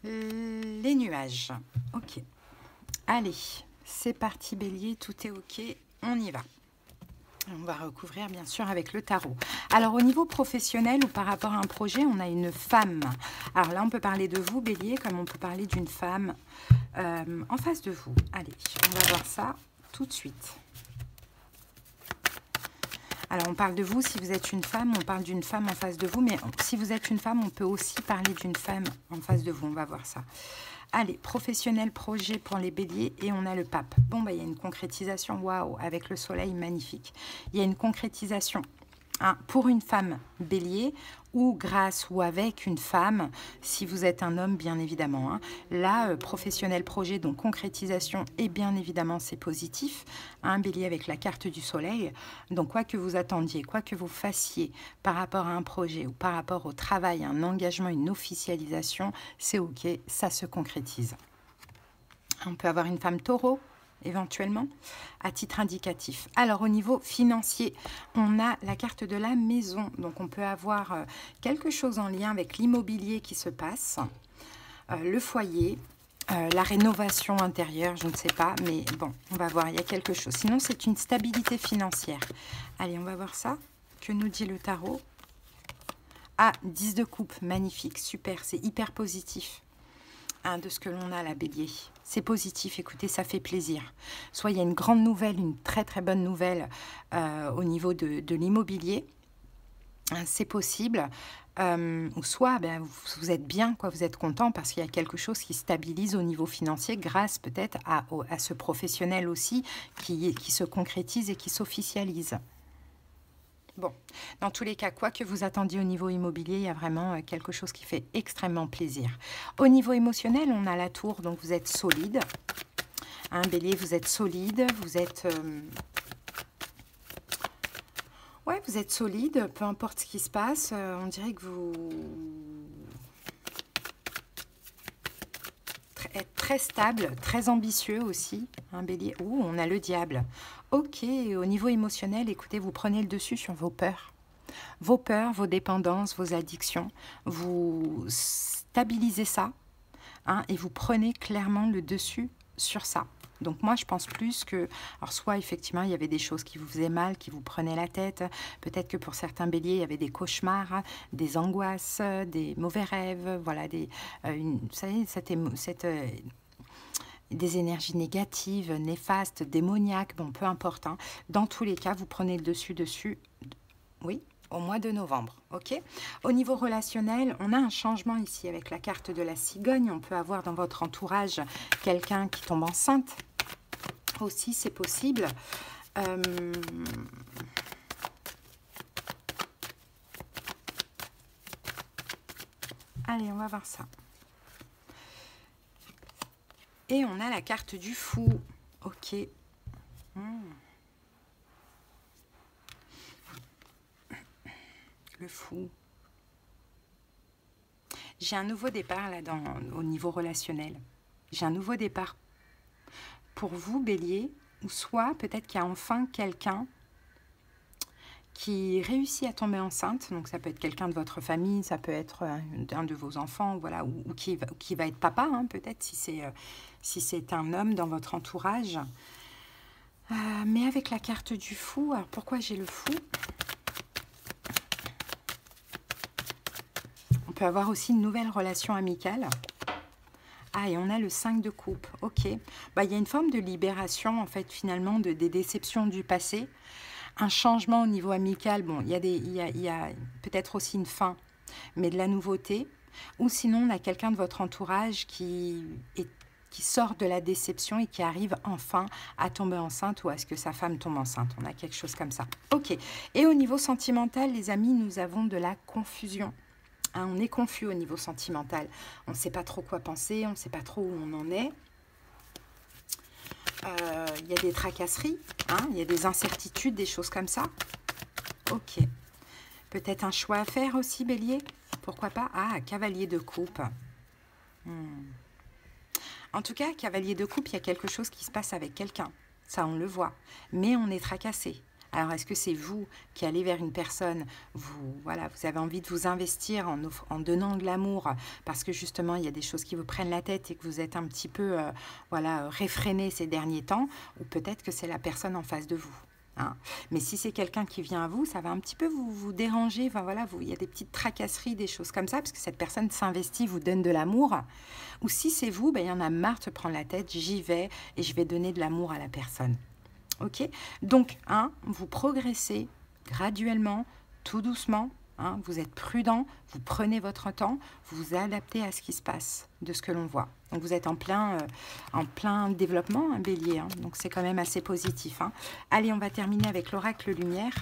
Les nuages. Ok. Allez, c'est parti bélier, tout est ok, on y va. On va recouvrir bien sûr avec le tarot. Alors au niveau professionnel ou par rapport à un projet, on a une femme. Alors là, on peut parler de vous, bélier, comme on peut parler d'une femme en face de vous. Allez, on va voir ça. tout de suite. Alors, on parle de vous, si vous êtes une femme, on parle d'une femme en face de vous, mais si vous êtes une femme, on peut aussi parler d'une femme en face de vous, on va voir ça. Allez, professionnel, projet pour les béliers, et on a le pape. Bon, bah, il y a une concrétisation, waouh, avec le soleil, magnifique. Il y a une concrétisation. Pour une femme bélier ou grâce ou avec une femme, si vous êtes un homme bien évidemment. Là, professionnel projet, donc concrétisation et bien évidemment c'est positif. Bélier avec la carte du soleil. Donc quoi que vous attendiez, quoi que vous fassiez par rapport à un projet ou par rapport au travail, un engagement, une officialisation, c'est ok, ça se concrétise. On peut avoir une femme taureau, éventuellement, à titre indicatif. Alors, au niveau financier, on a la carte de la maison. Donc, on peut avoir quelque chose en lien avec l'immobilier qui se passe, le foyer, la rénovation intérieure, je ne sais pas, mais bon, on va voir, il y a quelque chose. Sinon, c'est une stabilité financière. Allez, on va voir ça. Que nous dit le tarot? 10 de coupe, magnifique, super, c'est hyper positif. De ce que l'on a là, bélier. C'est positif, écoutez, ça fait plaisir. Soit il y a une grande nouvelle, une très très bonne nouvelle au niveau de l'immobilier, c'est possible. Ou soit vous êtes bien, quoi, vous êtes content parce qu'il y a quelque chose qui stabilise au niveau financier grâce peut-être à ce professionnel aussi qui se concrétise et qui s'officialise. Bon, dans tous les cas, quoi que vous attendiez au niveau immobilier, il y a vraiment quelque chose qui fait extrêmement plaisir. Au niveau émotionnel, on a la tour, donc vous êtes solide. Bélier, vous êtes solide, vous êtes... Ouais, vous êtes solide, peu importe ce qui se passe, on dirait que vous... Être très stable, très ambitieux aussi, bélier. Ouh, on a le diable. Ok, au niveau émotionnel, écoutez, vous prenez le dessus sur vos peurs. Vos peurs, vos dépendances, vos addictions. Vous stabilisez ça et vous prenez clairement le dessus sur ça. Donc moi, je pense plus que... Alors soit effectivement, il y avait des choses qui vous faisaient mal, qui vous prenaient la tête. Peut-être que pour certains béliers, il y avait des cauchemars, des angoisses, des mauvais rêves. Voilà, vous savez, des énergies négatives, néfastes, démoniaques. Bon, peu importe. Dans tous les cas, vous prenez le dessus. Oui, au mois de novembre. Ok. Au niveau relationnel, on a un changement ici avec la carte de la cigogne. On peut avoir dans votre entourage quelqu'un qui tombe enceinte. Aussi, c'est possible. Allez, on va voir ça. Et on a la carte du fou. Ok. Le fou. J'ai un nouveau départ là au niveau relationnel. J'ai un nouveau départ pour vous, bélier, ou soit peut-être qu'il y a enfin quelqu'un qui réussit à tomber enceinte. Donc ça peut être quelqu'un de votre famille, ça peut être un de vos enfants, voilà, ou qui va être papa, peut-être si c'est un homme dans votre entourage. Mais avec la carte du fou, alors pourquoi j'ai le fou? On peut avoir aussi une nouvelle relation amicale. Et on a le 5 de coupe. Ok. Il y a une forme de libération, en fait, finalement, des déceptions du passé. Un changement au niveau amical. Bon, il y a peut-être aussi une fin, mais de la nouveauté. Ou sinon, on a quelqu'un de votre entourage qui sort de la déception et qui arrive enfin à tomber enceinte ou à ce que sa femme tombe enceinte. On a quelque chose comme ça. Ok. Et au niveau sentimental, les amis, nous avons de la confusion. On est confus au niveau sentimental. On ne sait pas trop quoi penser, on ne sait pas trop où on en est. Il y a des tracasseries, il y a des incertitudes, des choses comme ça. Ok. Peut-être un choix à faire aussi, bélier. Pourquoi pas? Cavalier de coupe. En tout cas, cavalier de coupe, il y a quelque chose qui se passe avec quelqu'un. Ça, on le voit. Mais on est tracassé. Alors, est-ce que c'est vous qui allez vers une personne, vous avez envie de vous investir en donnant de l'amour parce que justement, il y a des choses qui vous prennent la tête et que vous êtes un petit peu réfréné ces derniers temps, ou peut-être que c'est la personne en face de vous. Mais si c'est quelqu'un qui vient à vous, ça va un petit peu vous déranger. Il y a des petites tracasseries, des choses comme ça, parce que cette personne s'investit, vous donne de l'amour. Ou si c'est vous, il y en a marre de prendre la tête, j'y vais et je vais donner de l'amour à la personne. Ok, donc, hein, vous progressez graduellement, tout doucement. Hein, vous êtes prudent, vous prenez votre temps, vous vous adaptez à ce qui se passe, de ce que l'on voit. Donc vous êtes en plein développement, un bélier, hein, donc c'est quand même assez positif. Hein. Allez, on va terminer avec l'oracle lumière.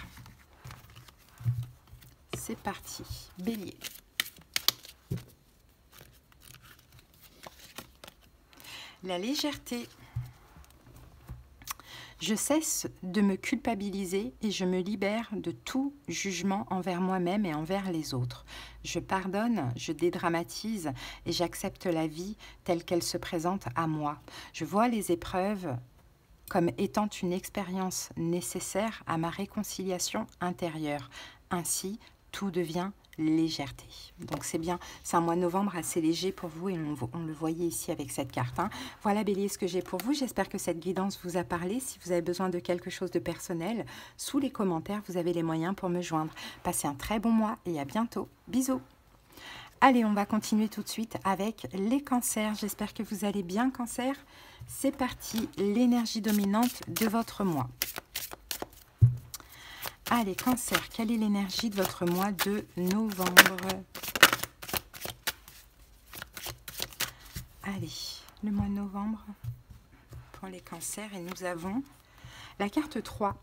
C'est parti, bélier. La légèreté. Je cesse de me culpabiliser et je me libère de tout jugement envers moi-même et envers les autres. Je pardonne, je dédramatise et j'accepte la vie telle qu'elle se présente à moi. Je vois les épreuves comme étant une expérience nécessaire à ma réconciliation intérieure. Ainsi, tout devient légèreté. Donc c'est bien, c'est un mois de novembre assez léger pour vous et on le voyait ici avec cette carte. Hein. Voilà bélier ce que j'ai pour vous. J'espère que cette guidance vous a parlé. Si vous avez besoin de quelque chose de personnel, sous les commentaires, vous avez les moyens pour me joindre. Passez un très bon mois et à bientôt. Bisous. Allez, on va continuer tout de suite avec les cancers. J'espère que vous allez bien, cancer. C'est parti, l'énergie dominante de votre mois. Allez, cancer, quelle est l'énergie de votre mois de novembre? Allez, le mois de novembre pour les cancers. Et nous avons la carte 3,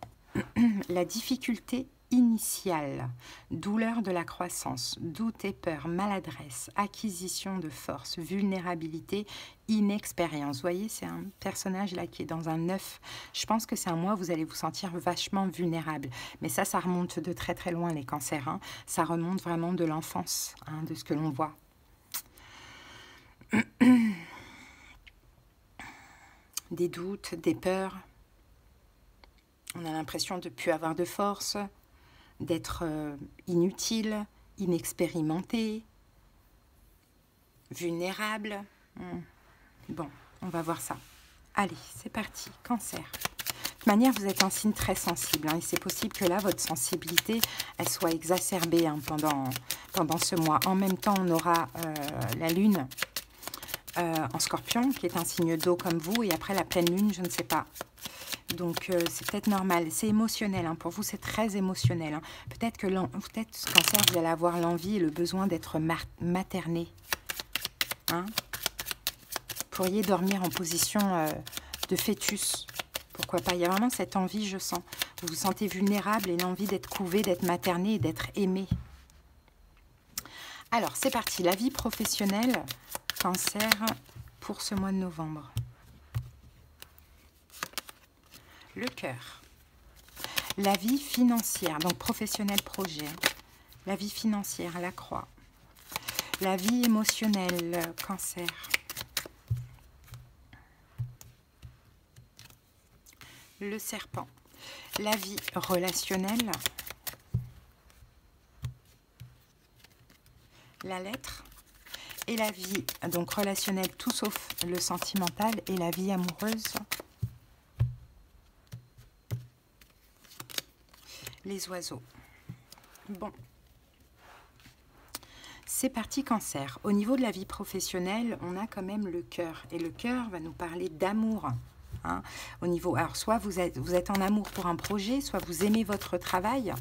la difficulté initiale, douleur de la croissance, doute et peur, maladresse, acquisition de force, vulnérabilité, inexpérience. Vous voyez, c'est un personnage là qui est dans un 9. Je pense que c'est un mois où vous allez vous sentir vachement vulnérable. Mais ça remonte de très très loin les cancers. Hein. Ça remonte vraiment de l'enfance, hein, de ce que l'on voit. Des doutes, des peurs. On a l'impression de ne plus avoir de force, d'être inutile, inexpérimenté, vulnérable. Bon, on va voir ça. Allez, c'est parti, cancer. De toute manière, vous êtes un signe très sensible. Hein, et c'est possible que là, votre sensibilité, elle soit exacerbée hein, pendant ce mois. En même temps, on aura la lune en scorpion, qui est un signe d'eau comme vous. Et après, la pleine lune, je ne sais pas. Donc, c'est peut-être normal. C'est émotionnel. Hein. Pour vous, c'est très émotionnel. Hein. Peut-être cancer, vous allez avoir l'envie et le besoin d'être materné. Hein. Vous pourriez dormir en position de fœtus. Pourquoi pas? Il y a vraiment cette envie, je sens. Vous vous sentez vulnérable et l'envie d'être couvé, d'être materné et d'être aimé. Alors, c'est parti. La vie professionnelle, cancer, pour ce mois de novembre. Le cœur. La vie financière, donc professionnel, projet. La vie financière, la croix. La vie émotionnelle, cancer. Le serpent. La vie relationnelle. La lettre. Et la vie, donc relationnelle, tout sauf le sentimental. Et la vie amoureuse. Les oiseaux. Bon. C'est parti, cancer. Au niveau de la vie professionnelle, on a quand même le cœur. Et le cœur va nous parler d'amour. Hein, au niveau, alors, soit vous êtes en amour pour un projet, soit vous aimez votre travail.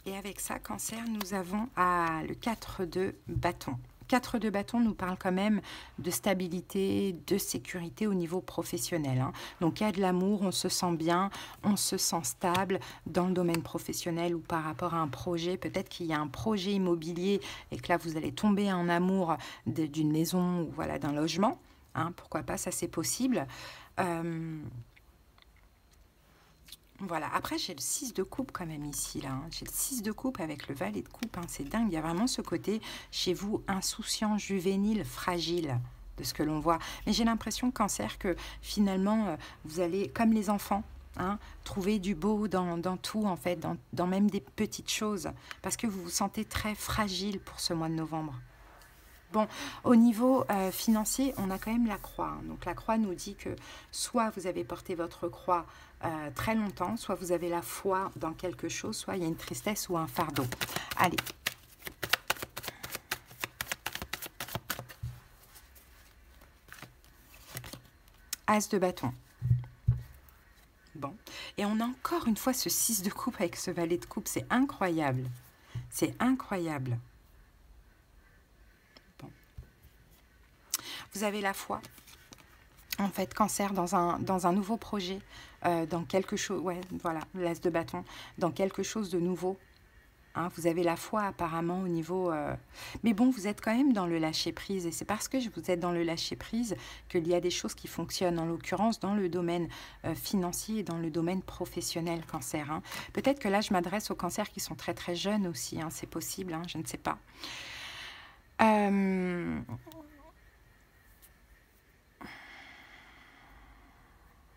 Et avec ça, cancer, nous avons le 4 de bâton. 4 de bâton nous parle quand même de stabilité, de sécurité au niveau professionnel. Hein. Donc, il y a de l'amour, on se sent bien, on se sent stable dans le domaine professionnel ou par rapport à un projet. Peut-être qu'il y a un projet immobilier et que là, vous allez tomber en amour d'une maison ou voilà, d'un logement. Hein. Pourquoi pas, ça c'est possible. Voilà, après j'ai le 6 de coupe quand même ici, là. Hein. J'ai le 6 de coupe avec le valet de coupe, hein. C'est dingue, il y a vraiment ce côté chez vous insouciant, juvénile, fragile de ce que l'on voit. Mais j'ai l'impression, cancer, que finalement, vous allez, comme les enfants, hein, trouver du beau dans tout, en fait, dans même des petites choses, parce que vous vous sentez très fragile pour ce mois de novembre. Bon, au niveau financier, on a quand même la croix. Hein. Donc la croix nous dit que soit vous avez porté votre croix très longtemps, soit vous avez la foi dans quelque chose, soit il y a une tristesse ou un fardeau. Allez. As de bâton. Bon. Et on a encore une fois ce 6 de coupe avec ce valet de coupe. C'est incroyable. C'est incroyable. Bon. Vous avez la foi. En fait, Cancer, dans un nouveau projet, dans quelque chose, ouais, voilà, l'as de bâton, dans quelque chose de nouveau. Hein, vous avez la foi apparemment au niveau... Mais bon, vous êtes quand même dans le lâcher-prise. Et c'est parce que vous êtes dans le lâcher-prise qu'il y a des choses qui fonctionnent, en l'occurrence dans le domaine financier et dans le domaine professionnel, Cancer. Hein. Peut-être que là, je m'adresse aux cancers qui sont très très jeunes aussi. Hein, c'est possible, hein, je ne sais pas.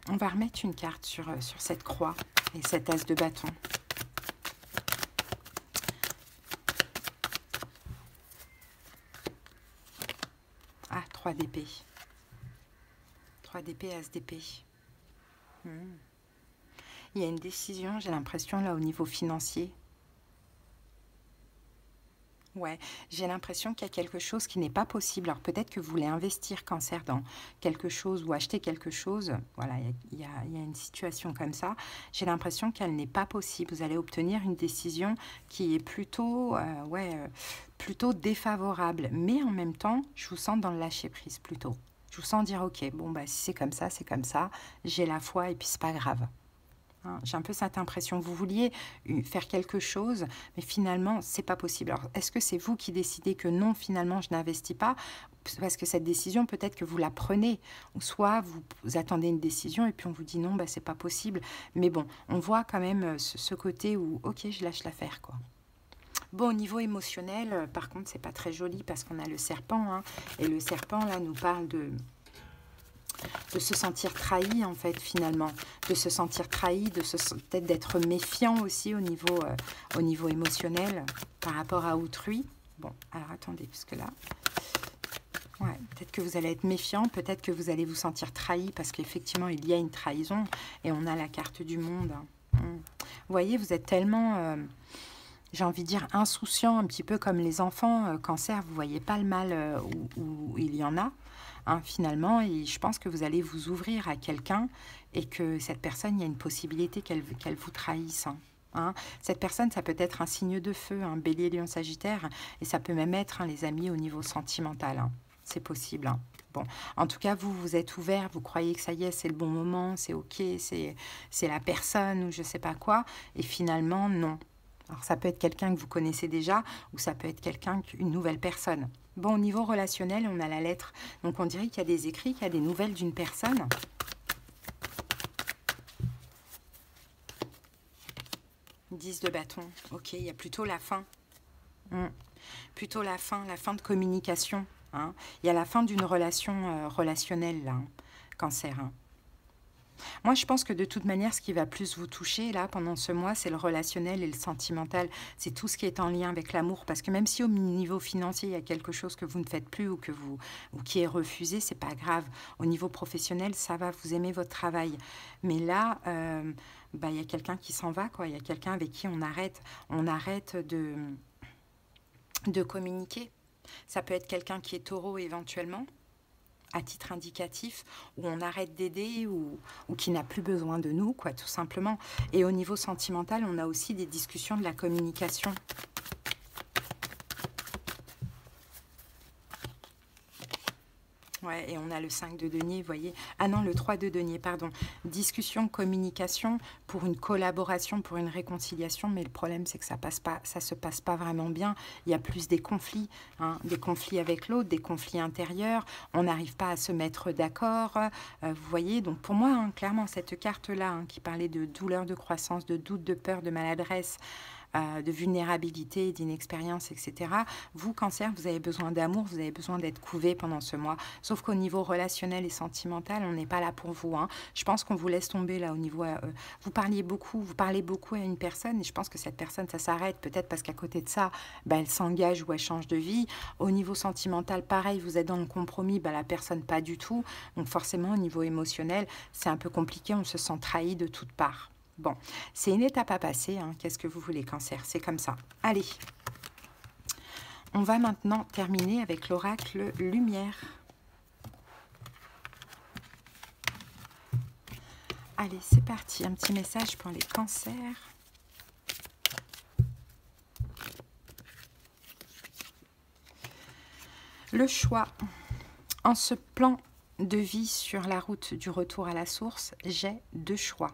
On va remettre une carte sur cette croix et cet as de bâton. Ah, 3 d'épée. 3 d'épée, as d'épée. Il y a une décision, j'ai l'impression, là, au niveau financier. Ouais, j'ai l'impression qu'il y a quelque chose qui n'est pas possible. Alors peut-être que vous voulez investir, Cancer, dans quelque chose ou acheter quelque chose. Voilà, il y a une situation comme ça. J'ai l'impression qu'elle n'est pas possible. Vous allez obtenir une décision qui est plutôt, plutôt défavorable. Mais en même temps, je vous sens dans le lâcher-prise plutôt. Je vous sens dire, ok, bon, bah, si c'est comme ça, c'est comme ça. J'ai la foi et puis c'est pas grave. Hein, j'ai un peu cette impression. Vous vouliez faire quelque chose, mais finalement, c'est pas possible. Alors, est-ce que c'est vous qui décidez que non, finalement, je n'investis pas? Parce que cette décision, peut-être que vous la prenez. Ou soit vous attendez une décision et puis on vous dit non, bah, c'est pas possible. Mais bon, on voit quand même ce côté où, ok, je lâche l'affaire, quoi. Bon, au niveau émotionnel, par contre, c'est pas très joli parce qu'on a le serpent. Hein, et le serpent, là, nous parle de se sentir trahi, en fait, finalement. De se sentir trahi, peut-être d'être méfiant aussi au niveau émotionnel par rapport à autrui. Bon, alors attendez, parce que là... Ouais, peut-être que vous allez être méfiant, peut-être que vous allez vous sentir trahi parce qu'effectivement, il y a une trahison et on a la carte du monde. Vous voyez, vous êtes tellement... j'ai envie de dire insouciant, un petit peu comme les enfants. Cancer, vous ne voyez pas le mal où il y en a. Hein, finalement, et je pense que vous allez vous ouvrir à quelqu'un et que cette personne, il y a une possibilité qu'elle vous trahisse. Hein. Cette personne, ça peut être un signe de feu, un bélier, lion, sagittaire, et ça peut même être, hein, les amis, au niveau sentimental. Hein. C'est possible. Hein. Bon, en tout cas, vous êtes ouvert, vous croyez que ça y est, c'est le bon moment, c'est ok, c'est la personne ou je sais pas quoi, et finalement, non. Alors, ça peut être quelqu'un que vous connaissez déjà ou ça peut être quelqu'un, une nouvelle personne. Bon, au niveau relationnel, on a la lettre. Donc, on dirait qu'il y a des écrits, qu'il y a des nouvelles d'une personne. « 10 de bâton. Ok, il y a plutôt la fin. Plutôt la fin de communication. Hein. Il y a la fin d'une relation relationnelle, là, hein. Cancer. Hein. Moi, je pense que de toute manière, ce qui va plus vous toucher, là, pendant ce mois, c'est le relationnel et le sentimental. C'est tout ce qui est en lien avec l'amour. Parce que même si au niveau financier, il y a quelque chose que vous ne faites plus ou qui est refusé, c'est pas grave. Au niveau professionnel, ça va, vous aimez votre travail. Mais là, il y a quelqu'un qui s'en va, quoi. Il y a quelqu'un avec qui on arrête de communiquer. Ça peut être quelqu'un qui est taureau éventuellement, à titre indicatif, où on arrête d'aider ou qui n'a plus besoin de nous, quoi, tout simplement. Et au niveau sentimental, on a aussi des discussions de la communication. Ouais, et on a le 5 de denier, vous voyez. Ah non, le 3 de denier, pardon. Discussion, communication pour une collaboration, pour une réconciliation. Mais le problème, c'est que ça se passe pas vraiment bien. Il y a plus des conflits, hein, des conflits avec l'autre, des conflits intérieurs. On n'arrive pas à se mettre d'accord. Vous voyez, donc pour moi, hein, clairement, cette carte-là, hein, qui parlait de douleur, de croissance, de doute, de peur, de maladresse, de vulnérabilité, d'inexpérience, etc. Vous, Cancer, vous avez besoin d'amour, vous avez besoin d'être couvé pendant ce mois. Sauf qu'au niveau relationnel et sentimental, on n'est pas là pour vous. Hein. Je pense qu'on vous laisse tomber là au niveau... vous parlez beaucoup à une personne et je pense que cette personne, ça s'arrête. Peut-être parce qu'à côté de ça, elle s'engage ou elle change de vie. Au niveau sentimental, pareil, vous êtes dans le compromis, la personne pas du tout. Donc forcément, au niveau émotionnel, c'est un peu compliqué, on se sent trahi de toutes parts. Bon, c'est une étape à passer. Hein. Qu'est-ce que vous voulez, Cancer? C'est comme ça. Allez, on va maintenant terminer avec l'oracle Lumière. Allez, c'est parti. Un petit message pour les cancers. Le choix. En ce plan de vie sur la route du retour à la source, j'ai deux choix.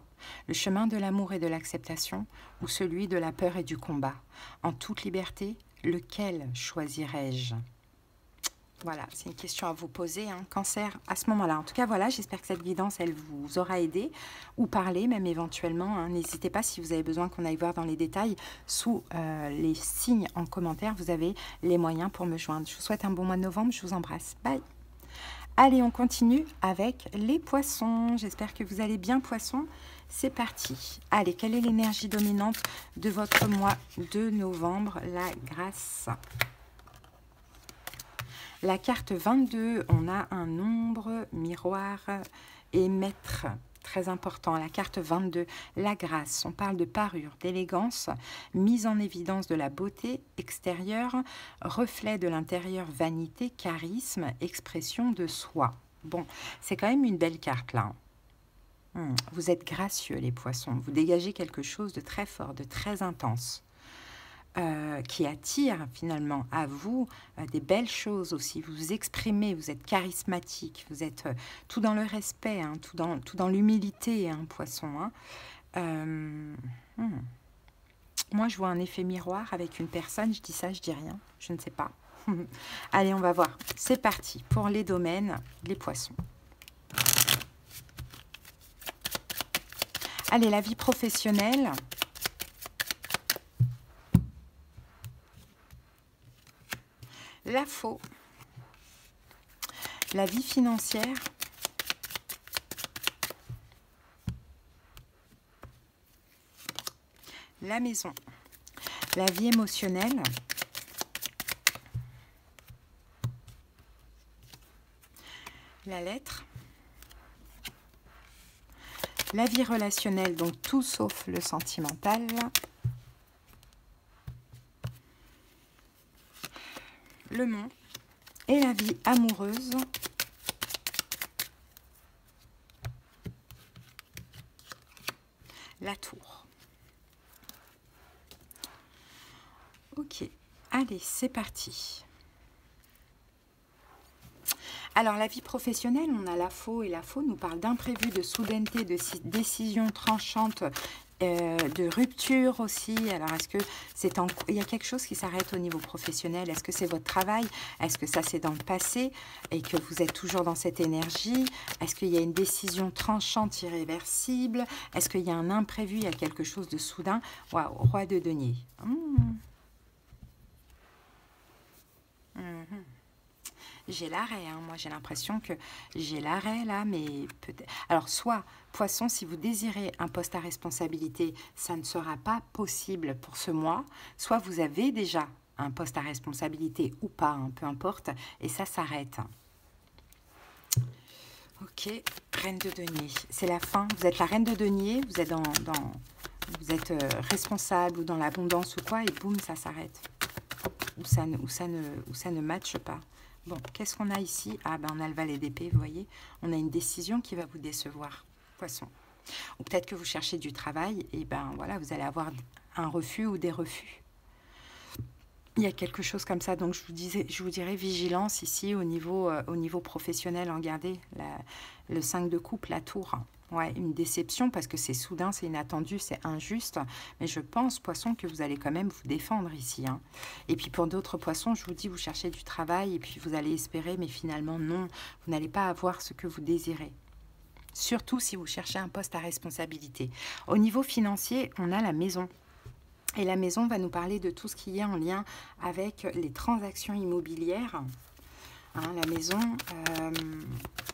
Le chemin de l'amour et de l'acceptation ou celui de la peur et du combat. En toute liberté, lequel choisirais-je? Voilà, c'est une question à vous poser, hein, cancer, à ce moment-là. En tout cas, voilà, j'espère que cette guidance, elle vous aura aidé, ou parlé même éventuellement. Hein. N'hésitez pas, si vous avez besoin qu'on aille voir dans les détails, sous les signes en commentaire, vous avez les moyens pour me joindre. Je vous souhaite un bon mois de novembre, je vous embrasse. Bye. Allez, on continue avec les poissons. J'espère que vous allez bien, poissons. C'est parti. Allez, quelle est l'énergie dominante de votre mois de novembre? La grâce. La carte 22, on a un nombre, miroir et maître, très important. La carte 22, la grâce, on parle de parure, d'élégance, mise en évidence de la beauté extérieure, reflet de l'intérieur, vanité, charisme, expression de soi. Bon, c'est quand même une belle carte là. Vous êtes gracieux les poissons, vous dégagez quelque chose de très fort, de très intense. Qui attire finalement à vous des belles choses aussi. Vous vous exprimez, vous êtes charismatique, vous êtes tout dans le respect, hein, tout dans l'humilité, hein, poisson. Hein. Moi, je vois un effet miroir avec une personne, je dis ça, je dis rien, je ne sais pas. Allez, on va voir. C'est parti pour les domaines, les poissons. Allez, la vie professionnelle. La faux, la vie financière, la maison, la vie émotionnelle, la lettre, la vie relationnelle, donc tout sauf le sentimental, le monde et la vie amoureuse, la tour. Ok, allez, c'est parti. Alors, la vie professionnelle, on a la faux, et la faux nous parle d'imprévu, de soudaineté, de décision tranchante, de rupture aussi. Alors, est-ce que c'est il y a quelque chose qui s'arrête au niveau professionnel? Est-ce que c'est votre travail? Est-ce que ça c'est dans le passé et que vous êtes toujours dans cette énergie? Est-ce qu'il y a une décision tranchante, irréversible? Est-ce qu'il y a un imprévu? Il y a quelque chose de soudain? Waouh, roi de denier. J'ai l'arrêt, hein. Moi j'ai l'impression que j'ai l'arrêt là, mais peut-être... Alors soit, poisson, si vous désirez un poste à responsabilité, ça ne sera pas possible pour ce mois, soit vous avez déjà un poste à responsabilité ou pas, hein, peu importe, et ça s'arrête. Ok, reine de denier, c'est la fin, vous êtes la reine de denier, vous êtes vous êtes responsable ou dans l'abondance ou quoi, et boum, ça s'arrête. Ou ça ne matche pas. Bon, qu'est-ce qu'on a ici? Ah, ben on a le valet d'épée, vous voyez. On a une décision qui va vous décevoir, poisson. Ou peut-être que vous cherchez du travail, et ben voilà, vous allez avoir un refus ou des refus. Il y a quelque chose comme ça, donc je vous dirais vigilance ici au niveau professionnel. Regardez, le 5 de coupe, la tour. Ouais, une déception parce que c'est soudain, c'est inattendu, c'est injuste. Mais je pense, poisson, que vous allez quand même vous défendre ici. Hein. Et puis pour d'autres poissons, je vous dis, vous cherchez du travail et puis vous allez espérer, mais finalement non, vous n'allez pas avoir ce que vous désirez. Surtout si vous cherchez un poste à responsabilité. Au niveau financier, on a la maison. Et la maison va nous parler de tout ce qui est en lien avec les transactions immobilières. Hein, la maison,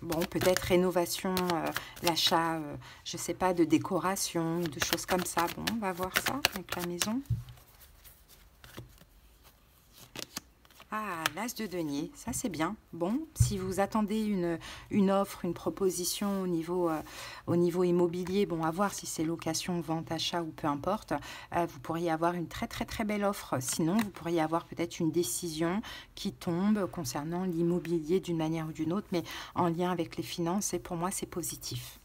bon, peut-être rénovation, l'achat, je ne sais pas, de décoration, de choses comme ça. Bon, on va voir ça avec la maison. Ah, l'as de denier, ça c'est bien. Bon, si vous attendez une offre, une proposition au niveau immobilier, bon, à voir si c'est location, vente, achat ou peu importe, vous pourriez avoir une très très très belle offre. Sinon, vous pourriez avoir peut-être une décision qui tombe concernant l'immobilier d'une manière ou d'une autre, mais en lien avec les finances, et pour moi c'est positif.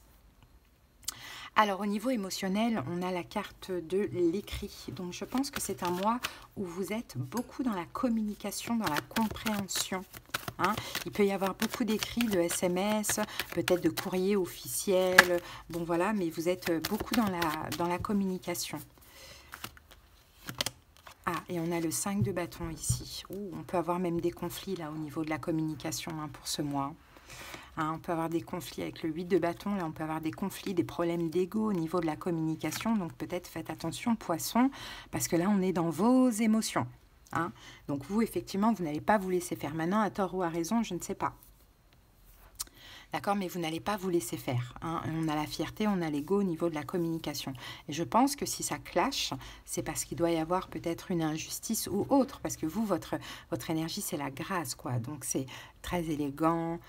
Alors, au niveau émotionnel, on a la carte de l'écrit. Donc, je pense que c'est un mois où vous êtes beaucoup dans la communication, dans la compréhension. Hein. Il peut y avoir beaucoup d'écrits, de SMS, peut-être de courriers officiels. Bon, voilà, mais vous êtes beaucoup dans la communication. Ah, et on a le 5 de bâton ici. Ouh, on peut avoir même des conflits là au niveau de la communication hein, pour ce mois. Hein, on peut avoir des conflits avec le 8 de bâton. Là, on peut avoir des conflits, des problèmes d'ego au niveau de la communication. Donc, peut-être faites attention, poisson, parce que là, on est dans vos émotions. Hein. Donc, vous, effectivement, vous n'allez pas vous laisser faire. Maintenant, à tort ou à raison, je ne sais pas. D'accord, mais vous n'allez pas vous laisser faire. Hein. On a la fierté, on a l'ego au niveau de la communication. Et je pense que si ça clash, c'est parce qu'il doit y avoir peut-être une injustice ou autre. Parce que vous, votre énergie, c'est la grâce, quoi. Donc, c'est très élégant.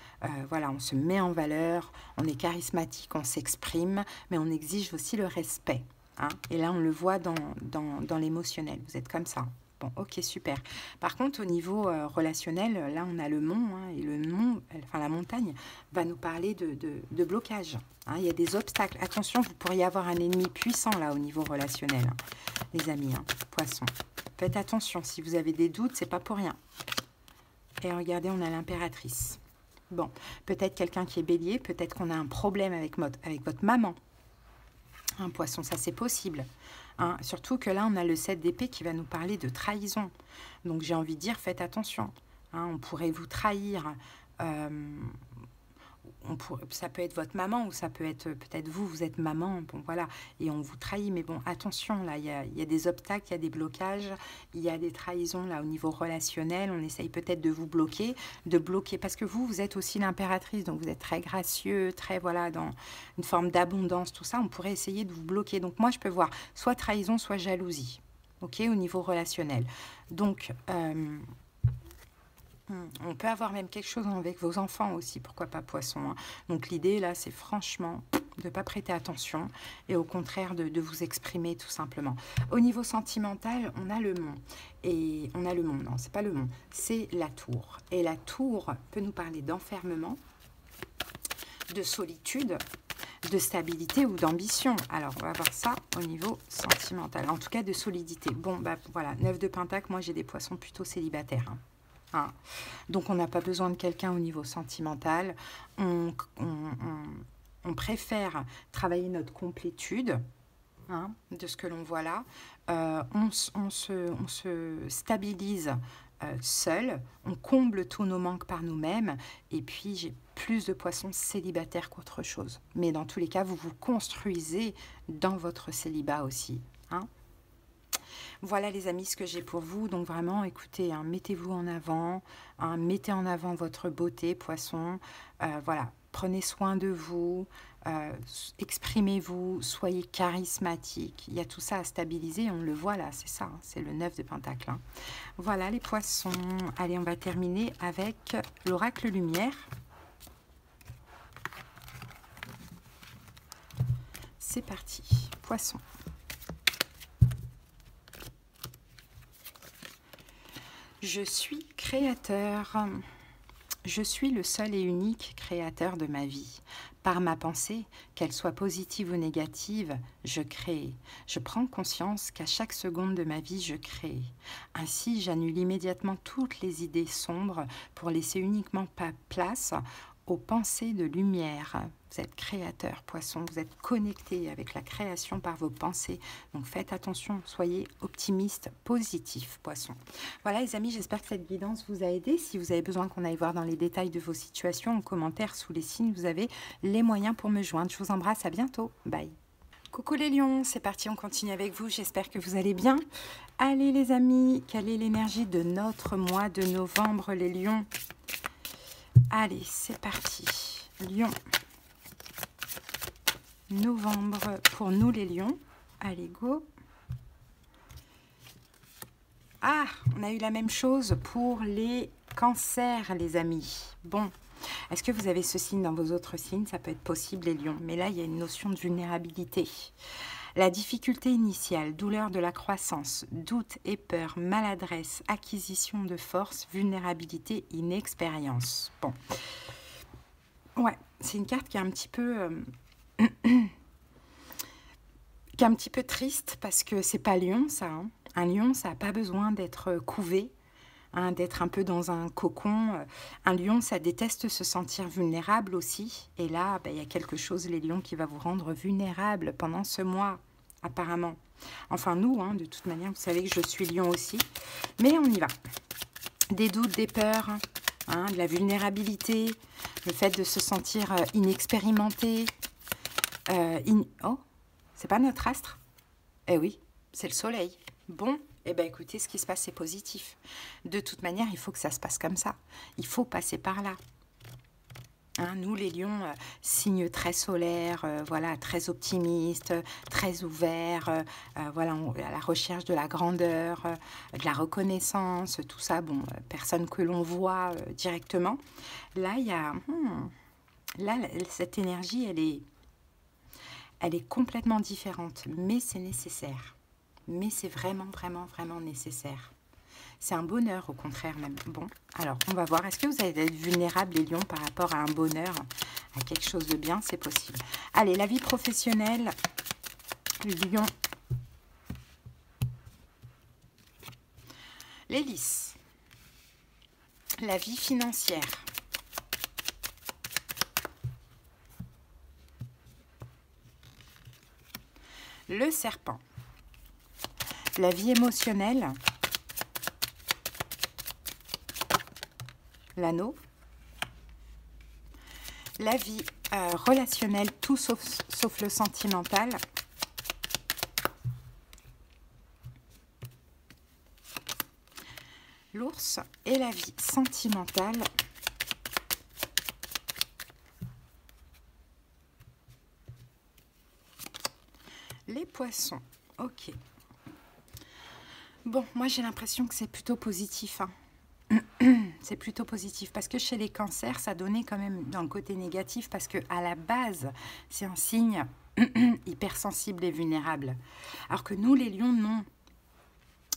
Voilà, on se met en valeur. On est charismatique, on s'exprime. Mais on exige aussi le respect. Hein. Et là, on le voit dans l'émotionnel. Vous êtes comme ça. Bon, ok, super. Par contre, au niveau relationnel, là, on a le mont, hein, et le mont, enfin la montagne, va nous parler de blocage. Hein, il y a des obstacles. Attention, vous pourriez avoir un ennemi puissant, là, au niveau relationnel, hein, les amis, hein, poissons. Faites attention, si vous avez des doutes, c'est pas pour rien. Et regardez, on a l'impératrice. Bon, peut-être quelqu'un qui est bélier, peut-être qu'on a un problème avec votre maman. Un poisson, ça c'est possible. Hein, surtout que là, on a le 7 d'épée qui va nous parler de trahison. Donc, j'ai envie de dire, faites attention. Hein, on pourrait vous trahir. Ça peut être votre maman ou ça peut être peut-être vous êtes maman. Bon, voilà. Et on vous trahit. Mais bon, attention, là, il y a des obstacles, il y a des blocages, il y a des trahisons là au niveau relationnel. On essaye peut-être de vous bloquer, parce que vous êtes aussi l'impératrice. Donc, vous êtes très gracieux, très, voilà, dans une forme d'abondance, tout ça. On pourrait essayer de vous bloquer. Donc, moi, je peux voir soit trahison, soit jalousie. OK, au niveau relationnel. Donc, on peut avoir même quelque chose avec vos enfants aussi, pourquoi pas poisson. Hein. Donc l'idée là, c'est franchement de ne pas prêter attention et au contraire de vous exprimer tout simplement. Au niveau sentimental, on a le mont. Et on a le mont, non, c'est pas le mont, c'est la tour. Et la tour peut nous parler d'enfermement, de solitude, de stabilité ou d'ambition. Alors, on va voir ça au niveau sentimental. En tout cas, de solidité. Bon, bah voilà, 9 de pentacle, moi j'ai des poissons plutôt célibataires. Hein. Hein. Donc, on n'a pas besoin de quelqu'un au niveau sentimental. On préfère travailler notre complétude, hein, de ce que l'on voit là. On se stabilise seul. On comble tous nos manques par nous-mêmes. Et puis, j'ai plus de poissons célibataires qu'autre chose. Mais dans tous les cas, vous vous construisez dans votre célibat aussi. Hein. Voilà les amis ce que j'ai pour vous, donc vraiment écoutez, hein, mettez-vous en avant, hein, mettez en avant votre beauté poisson, voilà, prenez soin de vous, exprimez-vous, soyez charismatique, il y a tout ça à stabiliser, on le voit là, c'est ça, hein, c'est le 9 de pentacle. Hein. Voilà les poissons, allez on va terminer avec l'oracle lumière. C'est parti, poisson. Je suis créateur. Je suis le seul et unique créateur de ma vie. Par ma pensée, qu'elle soit positive ou négative, je crée. Je prends conscience qu'à chaque seconde de ma vie, je crée. Ainsi, j'annule immédiatement toutes les idées sombres pour laisser uniquement place aux pensées de lumière. Vous êtes créateur, poisson, vous êtes connecté avec la création par vos pensées. Donc faites attention, soyez optimiste, positif, poisson. Voilà les amis, j'espère que cette guidance vous a aidé. Si vous avez besoin qu'on aille voir dans les détails de vos situations, en commentaire sous les signes, vous avez les moyens pour me joindre. Je vous embrasse, à bientôt. Bye. Coucou les lions, c'est parti, on continue avec vous. J'espère que vous allez bien. Allez les amis, quelle est l'énergie de notre mois de novembre, les lions? Allez, c'est parti. Lion. Novembre pour nous les lions. Allez, go. Ah, on a eu la même chose pour les cancers, les amis. Bon, est-ce que vous avez ce signe dans vos autres signes? Ça peut être possible, les lions. Mais là, il y a une notion de vulnérabilité. La difficulté initiale, douleur de la croissance, doute et peur, maladresse, acquisition de force, vulnérabilité, inexpérience. Bon. Ouais, c'est une carte qui est un petit peu... qui est un petit peu triste parce que c'est pas lion, ça. Hein. Un lion, ça n'a pas besoin d'être couvé, hein, d'être un peu dans un cocon. Un lion, ça déteste se sentir vulnérable aussi. Et là, ben, il y a quelque chose, les lions, qui va vous rendre vulnérable pendant ce mois, apparemment. Enfin, nous, hein, de toute manière, vous savez que je suis lion aussi. Mais on y va. Des doutes, des peurs, hein, de la vulnérabilité, le fait de se sentir inexpérimenté. Oh, c'est pas notre astre? Eh oui, c'est le soleil. Bon, eh bien écoutez, ce qui se passe, c'est positif. De toute manière, il faut que ça se passe comme ça. Il faut passer par là. Hein, nous, les lions, signe très solaire, voilà, très optimiste, très ouvert, voilà, à la recherche de la grandeur, de la reconnaissance, tout ça, bon, personne que l'on voit directement. Là, il y a... là, cette énergie, elle est complètement différente, mais c'est nécessaire. Mais c'est vraiment, vraiment, vraiment nécessaire. C'est un bonheur, au contraire, même. Bon, alors, on va voir. Est-ce que vous allez être vulnérable, les lions, par rapport à un bonheur, à quelque chose de bien? C'est possible. Allez, la vie professionnelle, lion. L'hélice. La vie financière. Le serpent. La vie émotionnelle. L'anneau. La vie relationnelle, tout sauf le sentimental. L'ours. Et la vie sentimentale. Les poissons. Ok. Bon, moi j'ai l'impression que c'est plutôt positif. Hein. C'est plutôt positif parce que chez les cancers, ça donnait quand même dans le côté négatif parce que à la base, c'est un signe hypersensible et vulnérable. Alors que nous, les lions, non.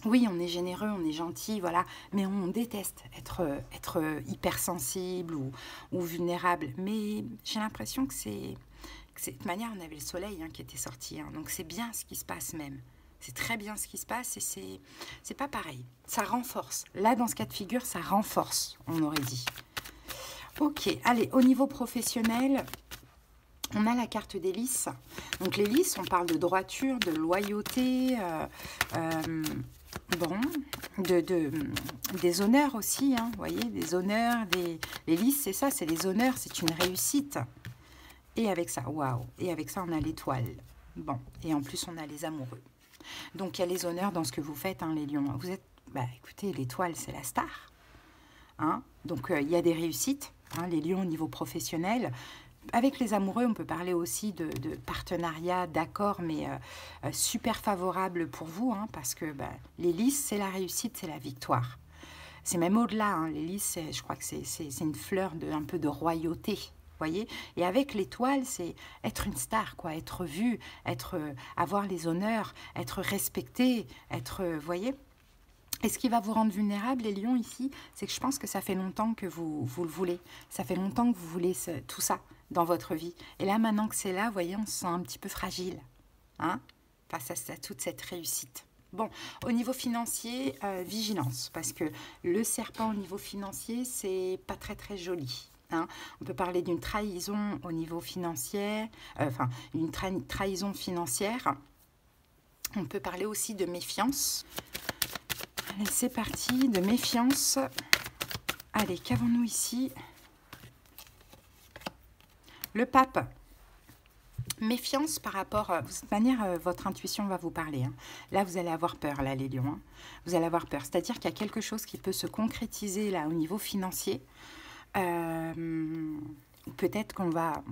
Oui, on est généreux, on est gentil, voilà, mais on déteste être hypersensible ou vulnérable. Mais j'ai l'impression que c'est... De toute manière, on avait le soleil hein, qui était sorti, hein, donc c'est bien ce qui se passe même. C'est très bien ce qui se passe et c'est pas pareil. Ça renforce. Là, dans ce cas de figure, ça renforce, on aurait dit. Ok, allez, au niveau professionnel, on a la carte des lys. Donc les lys, on parle de droiture, de loyauté, bon, des honneurs aussi, hein, vous voyez, des honneurs, les lys, c'est ça, c'est les honneurs, c'est une réussite. Et avec ça, waouh, et avec ça, on a l'étoile. Bon, et en plus, on a les amoureux. Donc, il y a les honneurs dans ce que vous faites, hein, les lions. Vous êtes, bah, écoutez, l'étoile, c'est la star. Hein, donc, il y a des réussites, hein, les lions au niveau professionnel. Avec les amoureux, on peut parler aussi de partenariat, d'accord, mais super favorable pour vous, hein, parce que bah, les lys, c'est la réussite, c'est la victoire. C'est même au-delà, hein, les lys, je crois que c'est une fleur un peu de royauté. Voyez, et avec l'étoile, c'est être une star, quoi, être vu, avoir les honneurs, être respecté, voyez. Et ce qui va vous rendre vulnérable, les lions, ici, c'est que je pense que ça fait longtemps que vous le voulez. Ça fait longtemps que vous voulez tout ça dans votre vie. Et là, maintenant que c'est là, vous voyez, on se sent un petit peu fragile, hein, face à toute cette réussite. Bon, au niveau financier, vigilance, parce que le serpent au niveau financier, c'est pas très très joli. Hein. On peut parler d'une trahison au niveau financier, enfin, une trahison financière. On peut parler aussi de méfiance. Allez, c'est parti, de méfiance. Allez, qu'avons-nous ici? Le pape. Méfiance par rapport... De toute manière, votre intuition va vous parler. Hein. Là, vous allez avoir peur, là, les lions. Hein. Vous allez avoir peur. C'est-à-dire qu'il y a quelque chose qui peut se concrétiser, là, au niveau financier. Peut-être qu'on va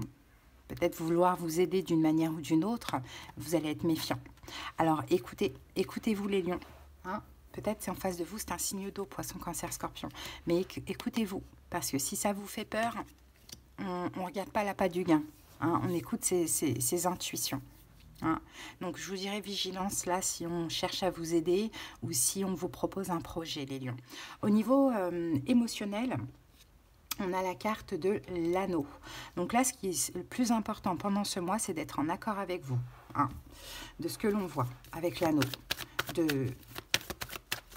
vouloir vous aider d'une manière ou d'une autre, vous allez être méfiant. Alors écoutez-vous les lions, hein, peut-être c'est en face de vous, c'est un signe d'eau, poisson, cancer, scorpion, mais écoutez-vous, parce que si ça vous fait peur, on ne regarde pas l'appât du gain, hein, on écoute ses intuitions. Hein. Donc je vous dirais vigilance là si on cherche à vous aider ou si on vous propose un projet, les lions. Au niveau émotionnel, on a la carte de l'anneau. Donc là, ce qui est le plus important pendant ce mois, c'est d'être en accord avec vous. hein, de ce que l'on voit avec l'anneau.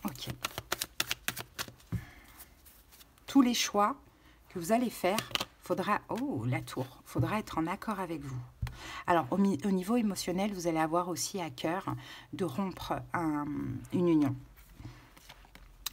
Ok. Tous les choix que vous allez faire, faudra... Oh, la tour. Faudra être en accord avec vous. Alors, au niveau émotionnel, vous allez avoir aussi à cœur de rompre une union.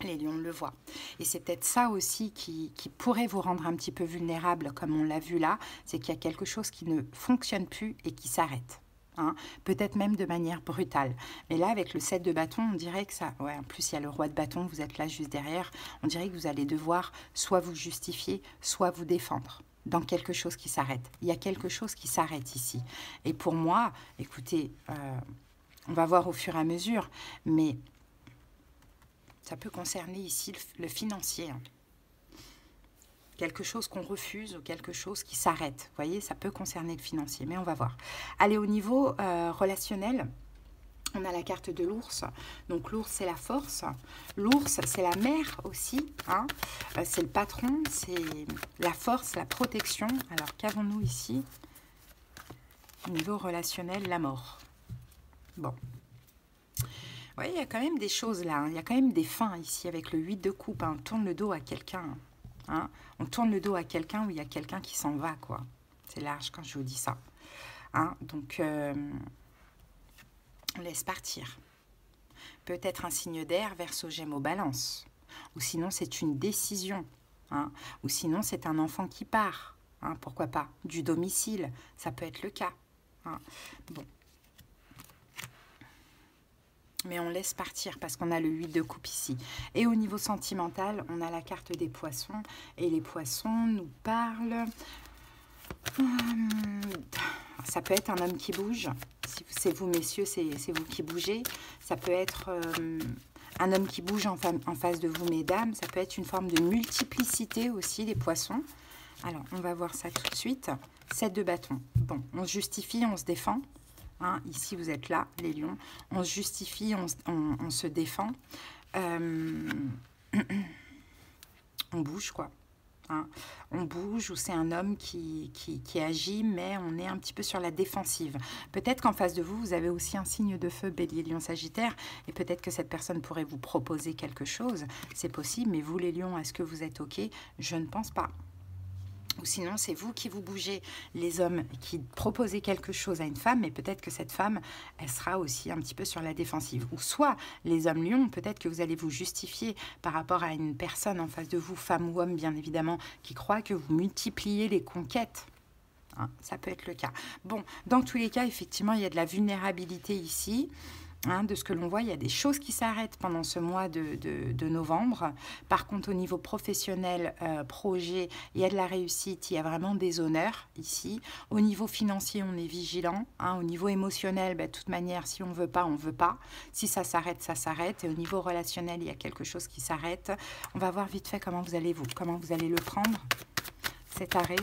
Les lions le voient. Et c'est peut-être ça aussi qui pourrait vous rendre un petit peu vulnérable, comme on l'a vu là, c'est qu'il y a quelque chose qui ne fonctionne plus et qui s'arrête. Hein, peut-être même de manière brutale. Mais là, avec le 7 de bâton, on dirait que ça... Ouais, en plus, il y a le roi de bâton, vous êtes là juste derrière. On dirait que vous allez devoir soit vous justifier, soit vous défendre dans quelque chose qui s'arrête. Il y a quelque chose qui s'arrête ici. Et pour moi, écoutez, on va voir au fur et à mesure, mais ça peut concerner ici le financier. Hein. Quelque chose qu'on refuse ou quelque chose qui s'arrête. Vous voyez, ça peut concerner le financier, mais on va voir. Allez, au niveau relationnel, on a la carte de l'ours. Donc l'ours, c'est la force. L'ours, c'est la mère aussi. Hein. C'est le patron, c'est la force, la protection. Alors, qu'avons-nous ici? Au niveau relationnel, la mort. Bon. Oui, il y a quand même des choses là. Hein. Il y a quand même des fins ici avec le 8 de coupe. Hein. On tourne le dos à quelqu'un. Hein. On tourne le dos à quelqu'un où il y a quelqu'un qui s'en va, quoi. C'est large quand je vous dis ça. Hein. Donc, on laisse partir. Peut-être un signe d'air, Verseau, Gémeaux, Balance. Ou sinon, c'est une décision. Hein. Ou sinon, c'est un enfant qui part. Hein. Pourquoi pas? Du domicile, ça peut être le cas. Hein. Bon. Mais on laisse partir parce qu'on a le 8 de coupe ici. Et au niveau sentimental, on a la carte des poissons. Et les poissons nous parlent... Ça peut être un homme qui bouge. Si c'est vous, messieurs, c'est vous qui bougez. Ça peut être un homme qui bouge en face de vous, mesdames. Ça peut être une forme de multiplicité aussi, les poissons. Alors, on va voir ça tout de suite. 7 de bâton. Bon, on se justifie, on se défend. Hein, ici, vous êtes là, les lions. On se justifie, on se défend. On bouge, quoi. Hein. On bouge ou c'est un homme qui agit, mais on est un petit peu sur la défensive. Peut-être qu'en face de vous, vous avez aussi un signe de feu, Bélier, Lion, Sagittaire, et peut-être que cette personne pourrait vous proposer quelque chose. C'est possible, mais vous, les lions, est-ce que vous êtes OK? Je ne pense pas. Ou sinon, c'est vous qui vous bougez, les hommes, qui proposez quelque chose à une femme, mais peut-être que cette femme, elle sera aussi un petit peu sur la défensive. Ou soit, les hommes lions, peut-être que vous allez vous justifier par rapport à une personne en face de vous, femme ou homme, bien évidemment, qui croit que vous multipliez les conquêtes. Hein, ça peut être le cas. Bon, dans tous les cas, effectivement, il y a de la vulnérabilité ici. Hein, de ce que l'on voit, il y a des choses qui s'arrêtent pendant ce mois de novembre. Par contre, au niveau professionnel, projet, il y a de la réussite, il y a vraiment des honneurs ici. Au niveau financier, on est vigilant. Hein, au niveau émotionnel, de toute manière, si on ne veut pas, on ne veut pas. Si ça s'arrête, ça s'arrête. Et au niveau relationnel, il y a quelque chose qui s'arrête. On va voir vite fait comment vous allez le prendre, cet arrêt.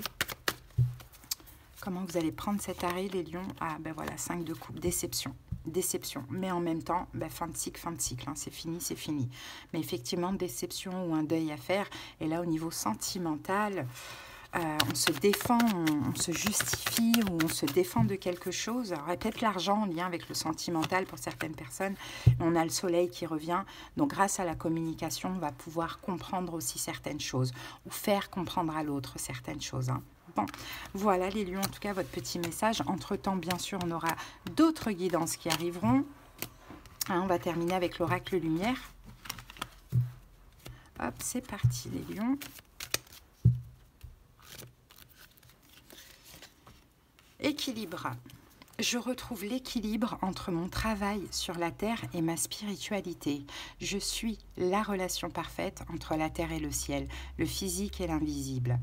Comment vous allez prendre cet arrêt, les lions? Ah, ben voilà, 5 de coupe, déception. Déception, mais en même temps, fin de cycle, hein, c'est fini, c'est fini. Mais effectivement, déception ou un deuil à faire. Et là, au niveau sentimental, on se défend, on se justifie ou on se défend de quelque chose. Alors, peut-être l'argent en lien avec le sentimental pour certaines personnes. On a le soleil qui revient. Donc, grâce à la communication, on va pouvoir comprendre aussi certaines choses ou faire comprendre à l'autre certaines choses. Hein. Bon, voilà les lions, en tout cas, votre petit message. Entre-temps, bien sûr, on aura d'autres guidances qui arriveront. Hein, on va terminer avec l'oracle lumière. Hop, c'est parti les lions. Équilibre. Je retrouve l'équilibre entre mon travail sur la terre et ma spiritualité. Je suis la relation parfaite entre la terre et le ciel, le physique et l'invisible.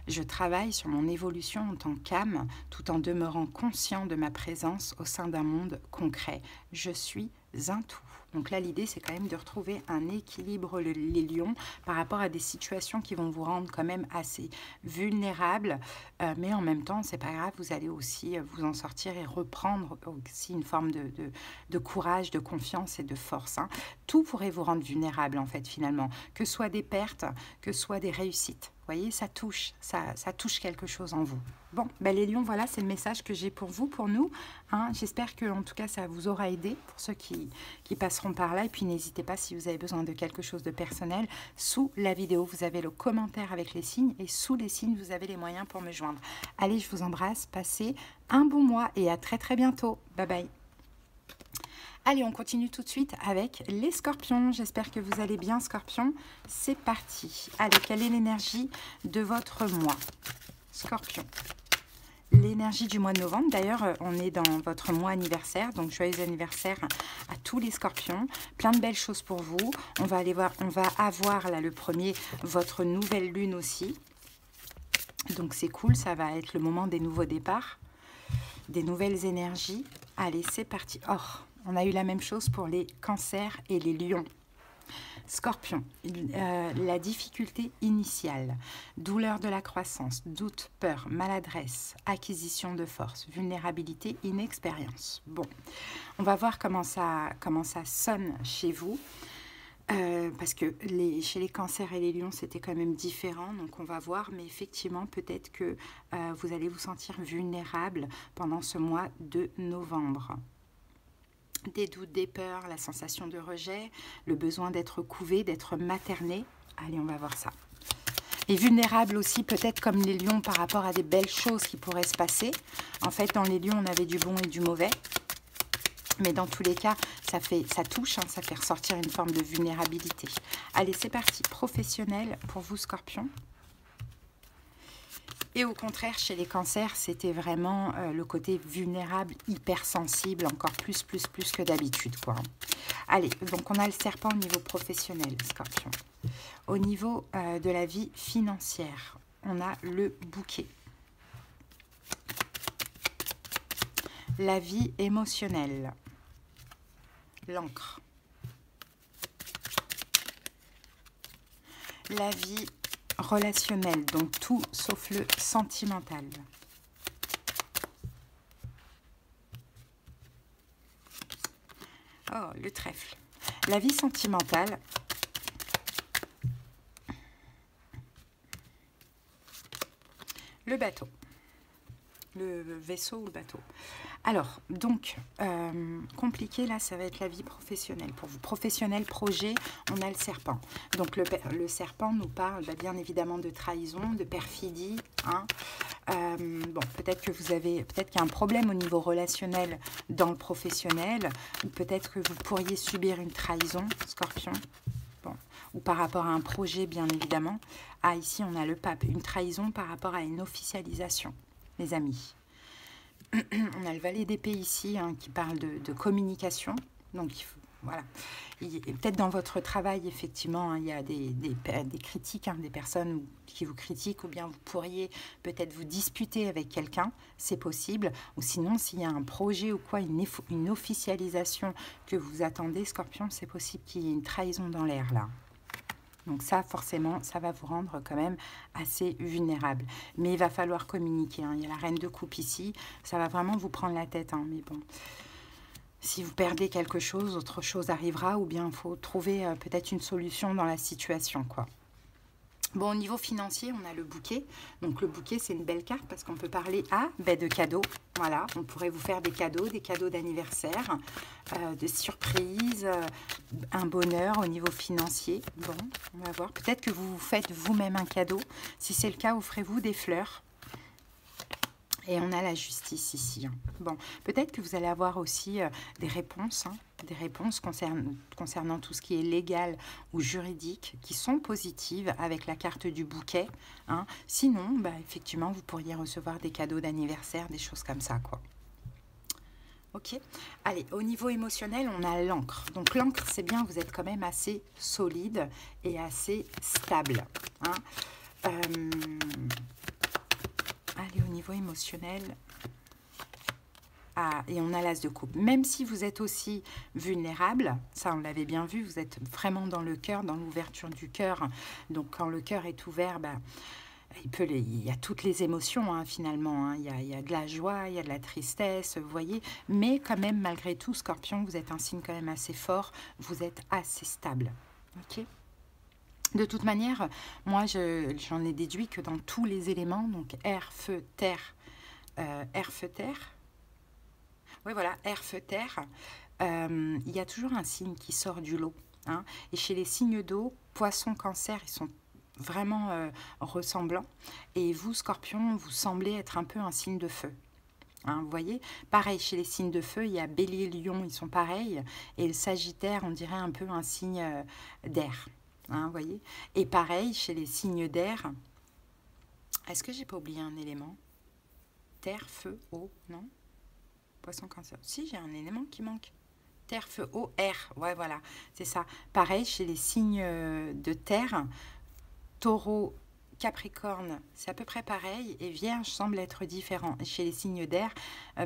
Je travaille sur mon évolution en tant qu'âme, tout en demeurant conscient de ma présence au sein d'un monde concret. Je suis un tout. Donc là, l'idée, c'est quand même de retrouver un équilibre, les lions, par rapport à des situations qui vont vous rendre quand même assez vulnérables. Mais en même temps, c'est pas grave, vous allez aussi vous en sortir et reprendre aussi une forme de courage, de confiance et de force. Hein. Tout pourrait vous rendre vulnérable, en fait, finalement. Que ce soit des pertes, que ce soit des réussites. voyez, ça touche, ça touche quelque chose en vous. Bon, ben les lions, voilà, c'est le message que j'ai pour vous, pour nous. Hein. J'espère que, en tout cas, ça vous aura aidé pour ceux qui passeront par là. Et puis, n'hésitez pas, si vous avez besoin de quelque chose de personnel, sous la vidéo, vous avez le commentaire avec les signes. Et sous les signes, vous avez les moyens pour me joindre. Allez, je vous embrasse, passez un bon mois et à très très bientôt. Bye bye. Allez, on continue tout de suite avec les scorpions. J'espère que vous allez bien, scorpions. C'est parti. Allez, quelle est l'énergie de votre mois? Scorpion. L'énergie du mois de novembre. D'ailleurs, on est dans votre mois anniversaire. Donc, joyeux anniversaire à tous les scorpions. Plein de belles choses pour vous. On va aller voir, on va avoir là le premier, votre nouvelle lune aussi. Donc, c'est cool. Ça va être le moment des nouveaux départs. Des nouvelles énergies. Allez, c'est parti. Oh, on a eu la même chose pour les cancers et les lions. Scorpion, la difficulté initiale, douleur de la croissance, doute, peur, maladresse, acquisition de force, vulnérabilité, inexpérience. Bon, on va voir comment ça sonne chez vous. Parce que chez les cancers et les lions, c'était quand même différent. Donc, on va voir. Mais effectivement, peut-être que vous allez vous sentir vulnérable pendant ce mois de novembre. Des doutes, des peurs, la sensation de rejet, le besoin d'être couvé, d'être materné. Allez, on va voir ça. Et vulnérable aussi, peut-être comme les lions, par rapport à des belles choses qui pourraient se passer. En fait, dans les lions, on avait du bon et du mauvais. Mais dans tous les cas, ça touche, hein, ça fait ressortir une forme de vulnérabilité. Allez, c'est parti. Professionnel pour vous, scorpion. Et au contraire, chez les cancers, c'était vraiment le côté vulnérable, hypersensible, encore plus que d'habitude, quoi. Allez, donc on a le serpent au niveau professionnel, scorpion. Au niveau de la vie financière, on a le bouquet. La vie émotionnelle, l'encre. La vie relationnel, donc tout sauf le sentimental. Oh, le trèfle. La vie sentimentale. Le bateau. Le vaisseau ou le bateau. Alors, donc, compliqué, là, ça va être la vie professionnelle. Pour vous, professionnel, projet, on a le serpent. Donc, le serpent nous parle bien évidemment de trahison, de perfidie. Hein. Bon, peut-être qu'il y a un problème au niveau relationnel dans le professionnel, ou peut-être que vous pourriez subir une trahison, scorpion. Bon, ou par rapport à un projet, bien évidemment. Ah, ici, on a le pape. Une trahison par rapport à une officialisation, les amis. On a le valet d'épée ici, hein, qui parle de communication. Donc, voilà. Peut-être dans votre travail, effectivement, hein, il y a des critiques, hein, des personnes qui vous critiquent, ou bien vous pourriez peut-être vous disputer avec quelqu'un, c'est possible. Ou sinon, s'il y a un projet ou quoi, une officialisation que vous attendez, scorpion, c'est possible qu'il y ait une trahison dans l'air, là. Donc ça, forcément, ça va vous rendre quand même assez vulnérable. Mais il va falloir communiquer. Hein. Il y a la reine de coupe ici. Ça va vraiment vous prendre la tête. Hein. Mais bon, si vous perdez quelque chose, autre chose arrivera. Ou bien il faut trouver peut-être une solution dans la situation, quoi. Bon, au niveau financier, on a le bouquet. Donc, le bouquet, c'est une belle carte parce qu'on peut parler de cadeaux. Voilà, on pourrait vous faire des cadeaux d'anniversaire, de surprises, un bonheur au niveau financier. Bon, on va voir. Peut-être que vous vous faites vous-même un cadeau. Si c'est le cas, offrez-vous des fleurs. Et on a la justice ici. Hein. Bon, peut-être que vous allez avoir aussi des réponses, hein, concernant tout ce qui est légal ou juridique, qui sont positives avec la carte du bouquet. Hein. Sinon, effectivement, vous pourriez recevoir des cadeaux d'anniversaire, des choses comme ça, quoi. Ok. Allez, au niveau émotionnel, on a l'encre. Donc l'encre, c'est bien, vous êtes quand même assez solide et assez stable. Hein. Allez, au niveau émotionnel, et on a l'as de coupe. Même si vous êtes aussi vulnérable, ça on l'avait bien vu, vous êtes vraiment dans le cœur, dans l'ouverture du cœur. Donc quand le cœur est ouvert, il y a toutes les émotions, hein, finalement. Hein. Il y a de la joie, il y a de la tristesse, vous voyez. Mais quand même, malgré tout, scorpion, vous êtes un signe quand même assez fort, vous êtes assez stable. Ok ? De toute manière, moi, j'en ai déduit que dans tous les éléments, donc air, feu, terre, terre, oui, voilà, air, feu, terre, il y a toujours un signe qui sort du lot. Hein. Et chez les signes d'eau, poisson, cancer, ils sont vraiment ressemblants. Et vous, scorpion, vous semblez être un peu un signe de feu. Hein, vous voyez, pareil, chez les signes de feu, il y a bélier, lion, ils sont pareils. Et le sagittaire, on dirait un peu un signe d'air. Hein, vous voyez. Et pareil, chez les signes d'air, est-ce que j'ai pas oublié un élément? Terre, feu, eau, non? Poisson, cancer. Si, j'ai un élément qui manque. Terre, feu, eau, air. Ouais, voilà, c'est ça. Pareil, chez les signes de terre, taureau, Capricorne, c'est à peu près pareil. Et Vierge semble être différent. Et chez les signes d'air,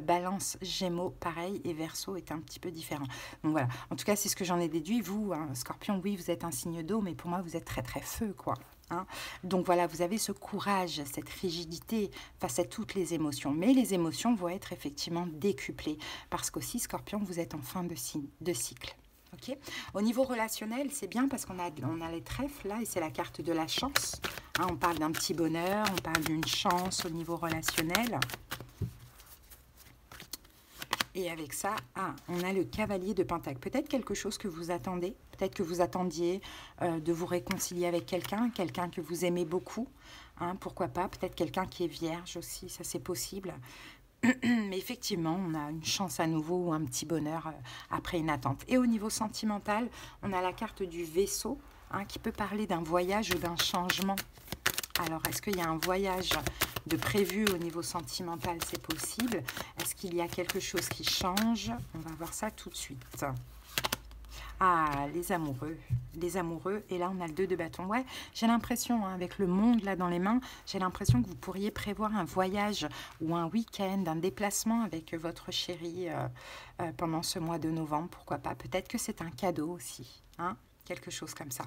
Balance, Gémeaux, pareil. Et Verseau est un petit peu différent. Donc voilà. En tout cas, c'est ce que j'en ai déduit. Vous, hein, Scorpion, oui, vous êtes un signe d'eau, mais pour moi, vous êtes très, très feu, quoi. Hein. Donc voilà, vous avez ce courage, cette rigidité face à toutes les émotions. Mais les émotions vont être effectivement décuplées. Parce qu'aussi, Scorpion, vous êtes en fin de cycle. Okay. Au niveau relationnel, c'est bien parce qu'on a les trèfles là et c'est la carte de la chance. Hein, on parle d'un petit bonheur, on parle d'une chance au niveau relationnel. Et avec ça, on a le cavalier de Pentacle. Peut-être quelque chose que vous attendez, peut-être que vous attendiez de vous réconcilier avec quelqu'un que vous aimez beaucoup. Hein, pourquoi pas, peut-être quelqu'un qui est vierge aussi, ça c'est possible. Mais effectivement, on a une chance à nouveau ou un petit bonheur après une attente. Et au niveau sentimental, on a la carte du vaisseau hein, qui peut parler d'un voyage ou d'un changement. Alors, est-ce qu'il y a un voyage de prévu au niveau sentimental? C'est possible. Est-ce qu'il y a quelque chose qui change? On va voir ça tout de suite. Ah, les amoureux, et là on a le 2 de bâton. Ouais, j'ai l'impression, hein, avec le monde là dans les mains, j'ai l'impression que vous pourriez prévoir un voyage ou un week-end, un déplacement avec votre chéri pendant ce mois de novembre, pourquoi pas. Peut-être que c'est un cadeau aussi, hein, quelque chose comme ça.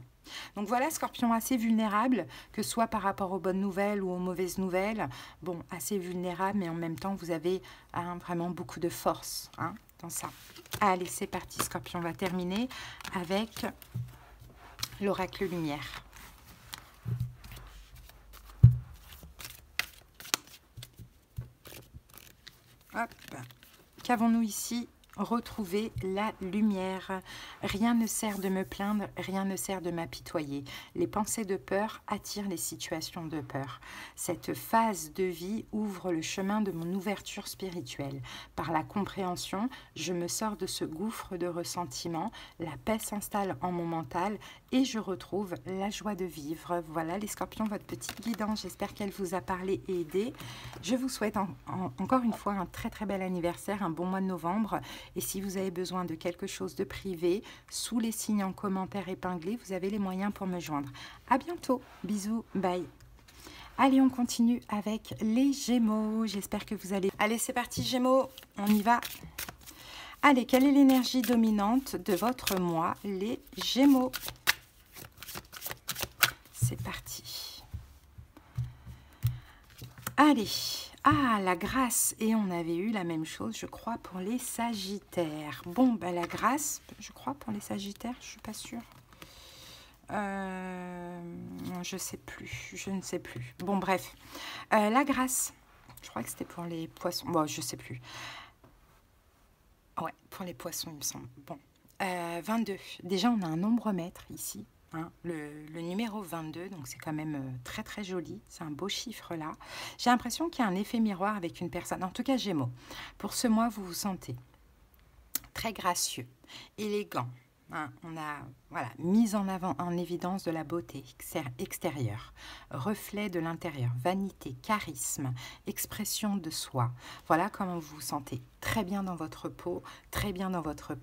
Donc voilà, Scorpion assez vulnérable, que ce soit par rapport aux bonnes nouvelles ou aux mauvaises nouvelles. Bon, assez vulnérable, mais en même temps, vous avez hein, vraiment beaucoup de force hein, dans ça. Allez, c'est parti, Scorpion. On va terminer avec l'oracle lumière. Hop. Qu'avons-nous ici? Retrouver la lumière. Rien ne sert de me plaindre, rien ne sert de m'apitoyer. Les pensées de peur attirent les situations de peur. Cette phase de vie ouvre le chemin de mon ouverture spirituelle. Par la compréhension, je me sors de ce gouffre de ressentiment, la paix s'installe en mon mental et je retrouve la joie de vivre. Voilà les Scorpions, votre petite guidance. J'espère qu'elle vous a parlé et aidé. Je vous souhaite encore une fois un très très bel anniversaire, un bon mois de novembre. Et si vous avez besoin de quelque chose de privé, sous les signes en commentaire épinglés, vous avez les moyens pour me joindre. À bientôt. Bisous. Bye. Allez, on continue avec les Gémeaux. J'espère que vous allez... Allez, c'est parti Gémeaux. On y va. Allez, quelle est l'énergie dominante de votre mois, les Gémeaux? C'est parti. Allez. Ah, la grâce. Et on avait eu la même chose, je crois, pour les Sagittaires. Bon, bah, la grâce, je crois, pour les Sagittaires, je ne suis pas sûre. Je sais plus, je ne sais plus. Bon, bref. La grâce, je crois que c'était pour les poissons. Bon, je ne sais plus. Ouais, pour les poissons, il me semble. Bon, 22. Déjà, on a un nombre-mètre ici. Hein, le numéro 22, donc c'est quand même très très joli, c'est un beau chiffre là. J'ai l'impression qu'il y a un effet miroir avec une personne, en tout cas Gémeaux. Pour ce mois, vous vous sentez très gracieux, élégant. Hein, on a voilà, mise en avant, en évidence de la beauté extérieure, reflet de l'intérieur, vanité, charisme, expression de soi. Voilà comment vous vous sentez très bien dans votre peau, très bien dans votre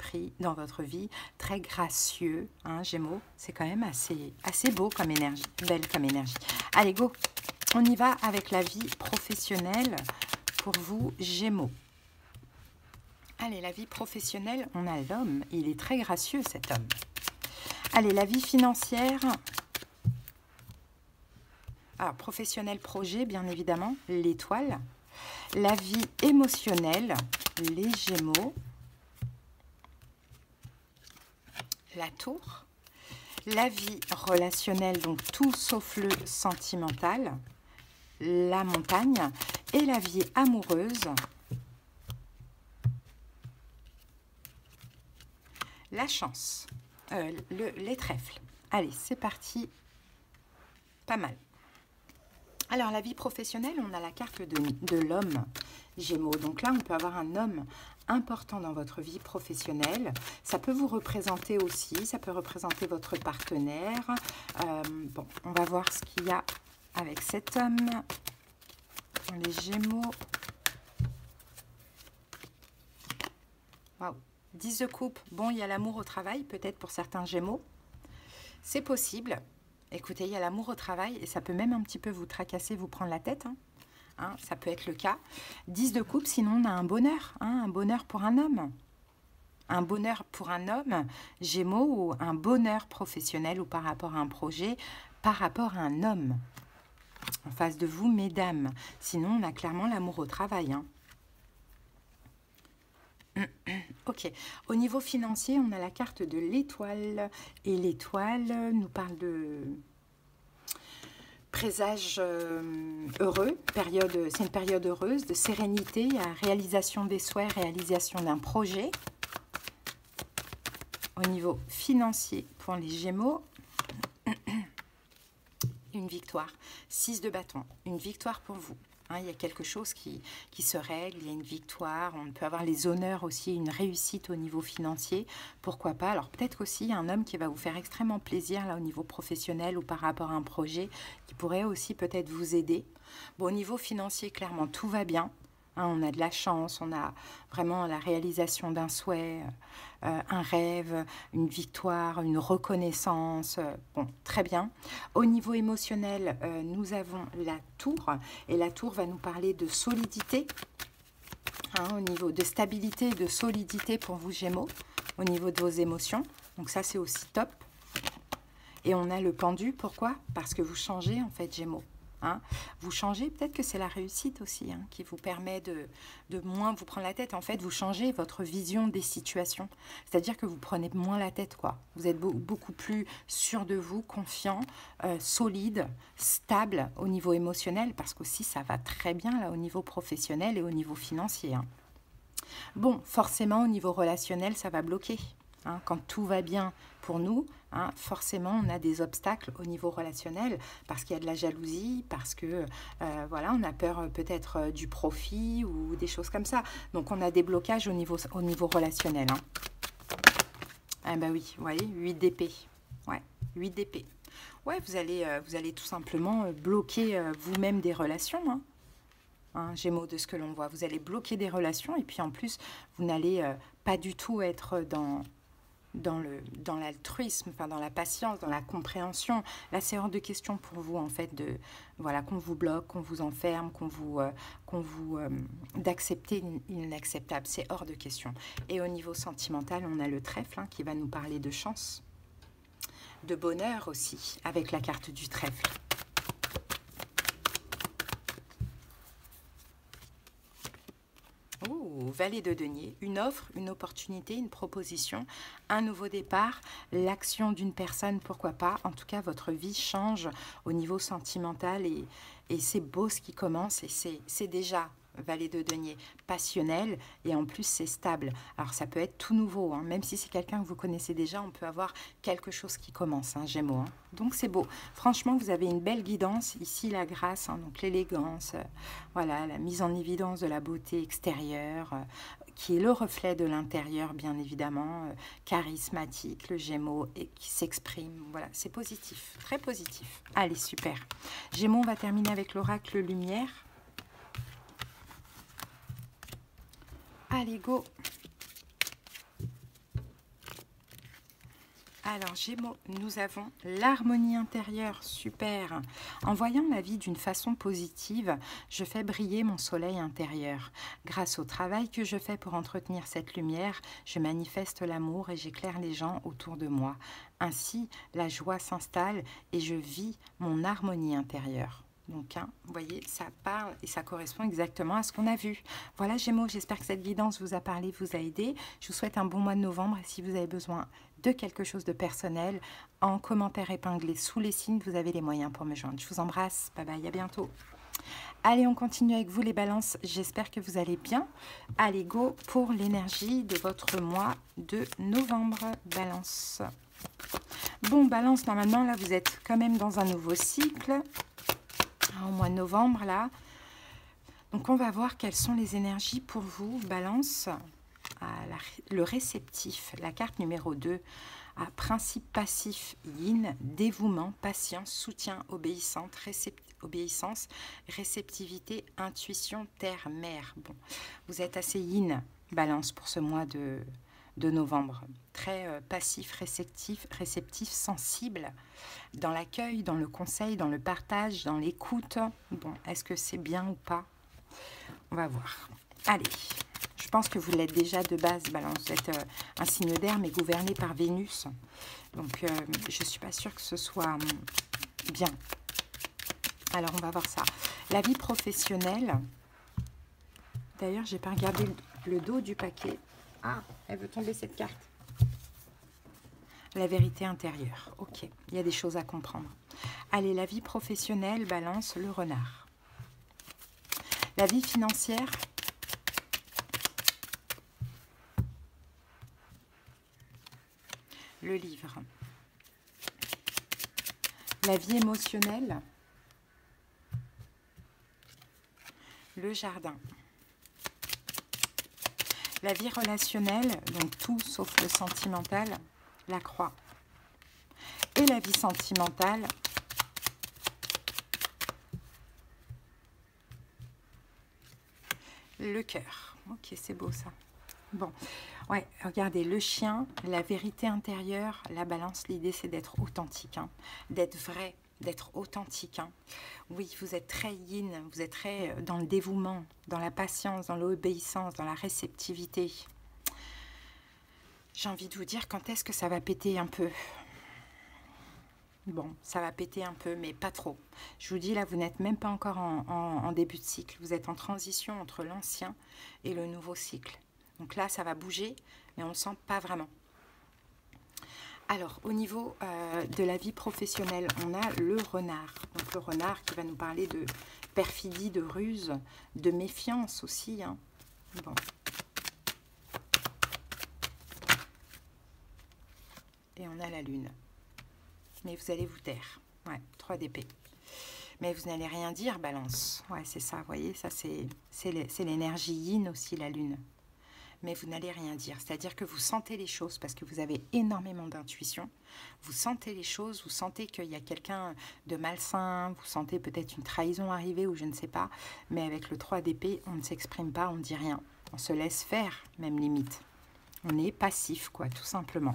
vie, très gracieux, hein, Gémeaux. C'est quand même assez beau comme énergie, belle comme énergie. Allez, go! On y va avec la vie professionnelle pour vous, Gémeaux. Allez, la vie professionnelle, on a l'homme. Il est très gracieux, cet homme. Allez, la vie financière. Alors, professionnel projet, bien évidemment, l'étoile. La vie émotionnelle, les Gémeaux. La tour. La vie relationnelle, donc tout sauf le sentimental. La montagne. Et la vie amoureuse. La chance. Les trèfles. Allez, c'est parti. Pas mal. Alors, la vie professionnelle, on a la carte de l'homme Gémeaux. Donc là, on peut avoir un homme important dans votre vie professionnelle. Ça peut vous représenter aussi, ça peut représenter votre partenaire. Bon, on va voir ce qu'il y a avec cet homme. Les Gémeaux. Waouh. 10 de coupe. Bon, il y a l'amour au travail, peut-être pour certains Gémeaux. C'est possible. Écoutez, il y a l'amour au travail et ça peut même un petit peu vous tracasser, vous prendre la tête. Ça peut être le cas. 10 de coupe, sinon on a un bonheur. Un bonheur pour un homme. Un bonheur pour un homme, Gémeaux, ou un bonheur professionnel ou par rapport à un projet, par rapport à un homme. En face de vous, mesdames. Sinon, on a clairement l'amour au travail. Ok. Au niveau financier, on a la carte de l'étoile. Et l'étoile nous parle de présage heureux. C'est une période heureuse, de sérénité, réalisation des souhaits, réalisation d'un projet. Au niveau financier, pour les Gémeaux, une victoire. 6 de bâton, une victoire pour vous. Il y a quelque chose qui se règle, il y a une victoire, on peut avoir les honneurs aussi, une réussite au niveau financier, pourquoi pas. Alors peut-être aussi un homme qui va vous faire extrêmement plaisir là au niveau professionnel ou par rapport à un projet qui pourrait aussi peut-être vous aider. Bon, au niveau financier, clairement, tout va bien. On a de la chance, on a vraiment la réalisation d'un souhait, un rêve, une victoire, une reconnaissance. Bon, très bien. Au niveau émotionnel, nous avons la tour. Et la tour va nous parler de solidité. Au niveau de stabilité et de solidité pour vous, Gémeaux. Au niveau de vos émotions. Donc ça, c'est aussi top. Et on a le pendu. Pourquoi? Parce que vous changez, en fait, Gémeaux. Vous changez, peut-être que c'est la réussite aussi qui vous permet de moins vous prendre la tête. En fait, vous changez votre vision des situations. C'est-à-dire que vous prenez moins la tête, quoi. Vous êtes beaucoup plus sûr de vous, confiant, solide, stable au niveau émotionnel, parce qu'aussi, ça va très bien là au niveau professionnel et au niveau financier. Bon, forcément, au niveau relationnel, ça va bloquer. Quand tout va bien pour nous, forcément, on a des obstacles au niveau relationnel parce qu'il y a de la jalousie, parce que voilà, on a peur peut-être du profit ou des choses comme ça. Donc, on a des blocages au niveau relationnel. Ah bah oui, vous voyez, 8 d'épée. Ouais, 8 d'épée. Ouais, vous allez tout simplement bloquer vous-même des relations. Gémeaux, de ce que l'on voit. Vous allez bloquer des relations et puis en plus, vous n'allez pas du tout être dans l'altruisme, enfin dans la patience, dans la compréhension. Là, c'est hors de question pour vous, en fait, qu'on vous bloque, qu'on vous enferme, d'accepter l'inacceptable. C'est hors de question. Et au niveau sentimental, on a le trèfle qui va nous parler de chance, de bonheur aussi, avec la carte du trèfle. Valet de denier, une offre, une opportunité, une proposition, un nouveau départ, l'action d'une personne, pourquoi pas. En tout cas, votre vie change au niveau sentimental et c'est beau ce qui commence et c'est déjà Valet de denier, passionnel et en plus c'est stable. Alors ça peut être tout nouveau, même si c'est quelqu'un que vous connaissez déjà, on peut avoir quelque chose qui commence, Gémeaux. Donc c'est beau. Franchement, vous avez une belle guidance. Ici, la grâce, donc l'élégance, voilà, la mise en évidence de la beauté extérieure, qui est le reflet de l'intérieur, bien évidemment, charismatique, le Gémeaux, et qui s'exprime. Voilà, c'est positif, très positif. Allez, super. Gémeaux, on va terminer avec l'oracle lumière. Allez, go. Alors, Gémeaux, nous avons l'harmonie intérieure, super. En voyant la vie d'une façon positive, je fais briller mon soleil intérieur. Grâce au travail que je fais pour entretenir cette lumière, je manifeste l'amour et j'éclaire les gens autour de moi. Ainsi, la joie s'installe et je vis mon harmonie intérieure. Donc, vous voyez, ça parle et ça correspond exactement à ce qu'on a vu. Voilà, Gémeaux, j'espère que cette guidance vous a parlé, vous a aidé. Je vous souhaite un bon mois de novembre. Si vous avez besoin de quelque chose de personnel, en commentaire épinglé sous les signes, vous avez les moyens pour me joindre. Je vous embrasse, bye bye, à bientôt. Allez, on continue avec vous les balances, j'espère que vous allez bien. Allez, go pour l'énergie de votre mois de novembre, balance. Bon, balance, normalement, là, vous êtes quand même dans un nouveau cycle, au mois de novembre, là. Donc, on va voir quelles sont les énergies pour vous, balance. Le réceptif, la carte numéro 2, à principe passif, yin, dévouement, patience, soutien, obéissance, réceptivité, intuition, terre, mer. Bon, vous êtes assez yin, balance, pour ce mois de novembre. Très passif, réceptif, sensible, dans l'accueil, dans le conseil, dans le partage, dans l'écoute. Bon, est-ce que c'est bien ou pas? On va voir. Allez. Je pense que vous l'êtes déjà de base, balance. Vous êtes un signe d'air, mais gouverné par Vénus. Donc, je ne suis pas sûre que ce soit bien. Alors, on va voir ça. La vie professionnelle. D'ailleurs, je n'ai pas regardé le dos du paquet. Ah, elle veut tomber cette carte. La vérité intérieure. Ok, il y a des choses à comprendre. Allez, la vie professionnelle, balance, le renard. La vie financière. Le livre. La vie émotionnelle. Le jardin. La vie relationnelle, donc tout sauf le sentimental, la croix. Et la vie sentimentale, le cœur. Ok, c'est beau ça. Bon, ouais, regardez, le chien, la vérité intérieure, la balance, l'idée c'est d'être authentique, hein, d'être vrai, d'être authentique. Hein. Oui, vous êtes très yin, vous êtes très dans le dévouement, dans la patience, dans l'obéissance, dans la réceptivité. J'ai envie de vous dire quand est-ce que ça va péter un peu. Bon, ça va péter un peu, mais pas trop. Je vous dis, là, vous n'êtes même pas encore en début de cycle. Vous êtes en transition entre l'ancien et le nouveau cycle. Donc là, ça va bouger, mais on ne le sent pas vraiment. Alors, au niveau de la vie professionnelle, on a le renard. Donc le renard qui va nous parler de perfidie, de ruse, de méfiance aussi. Hein. Bon. Et on a la lune. Mais vous allez vous taire. Ouais, 3 d'épée. Mais vous n'allez rien dire, balance. Ouais, c'est ça, vous voyez, ça c'est l'énergie yin aussi, la lune. Mais vous n'allez rien dire. C'est-à-dire que vous sentez les choses parce que vous avez énormément d'intuition. Vous sentez les choses, vous sentez qu'il y a quelqu'un de malsain, vous sentez peut-être une trahison arriver ou je ne sais pas. Mais avec le 3 d'épée, on ne s'exprime pas, on ne dit rien. On se laisse faire, même limite. On est passif, quoi, tout simplement.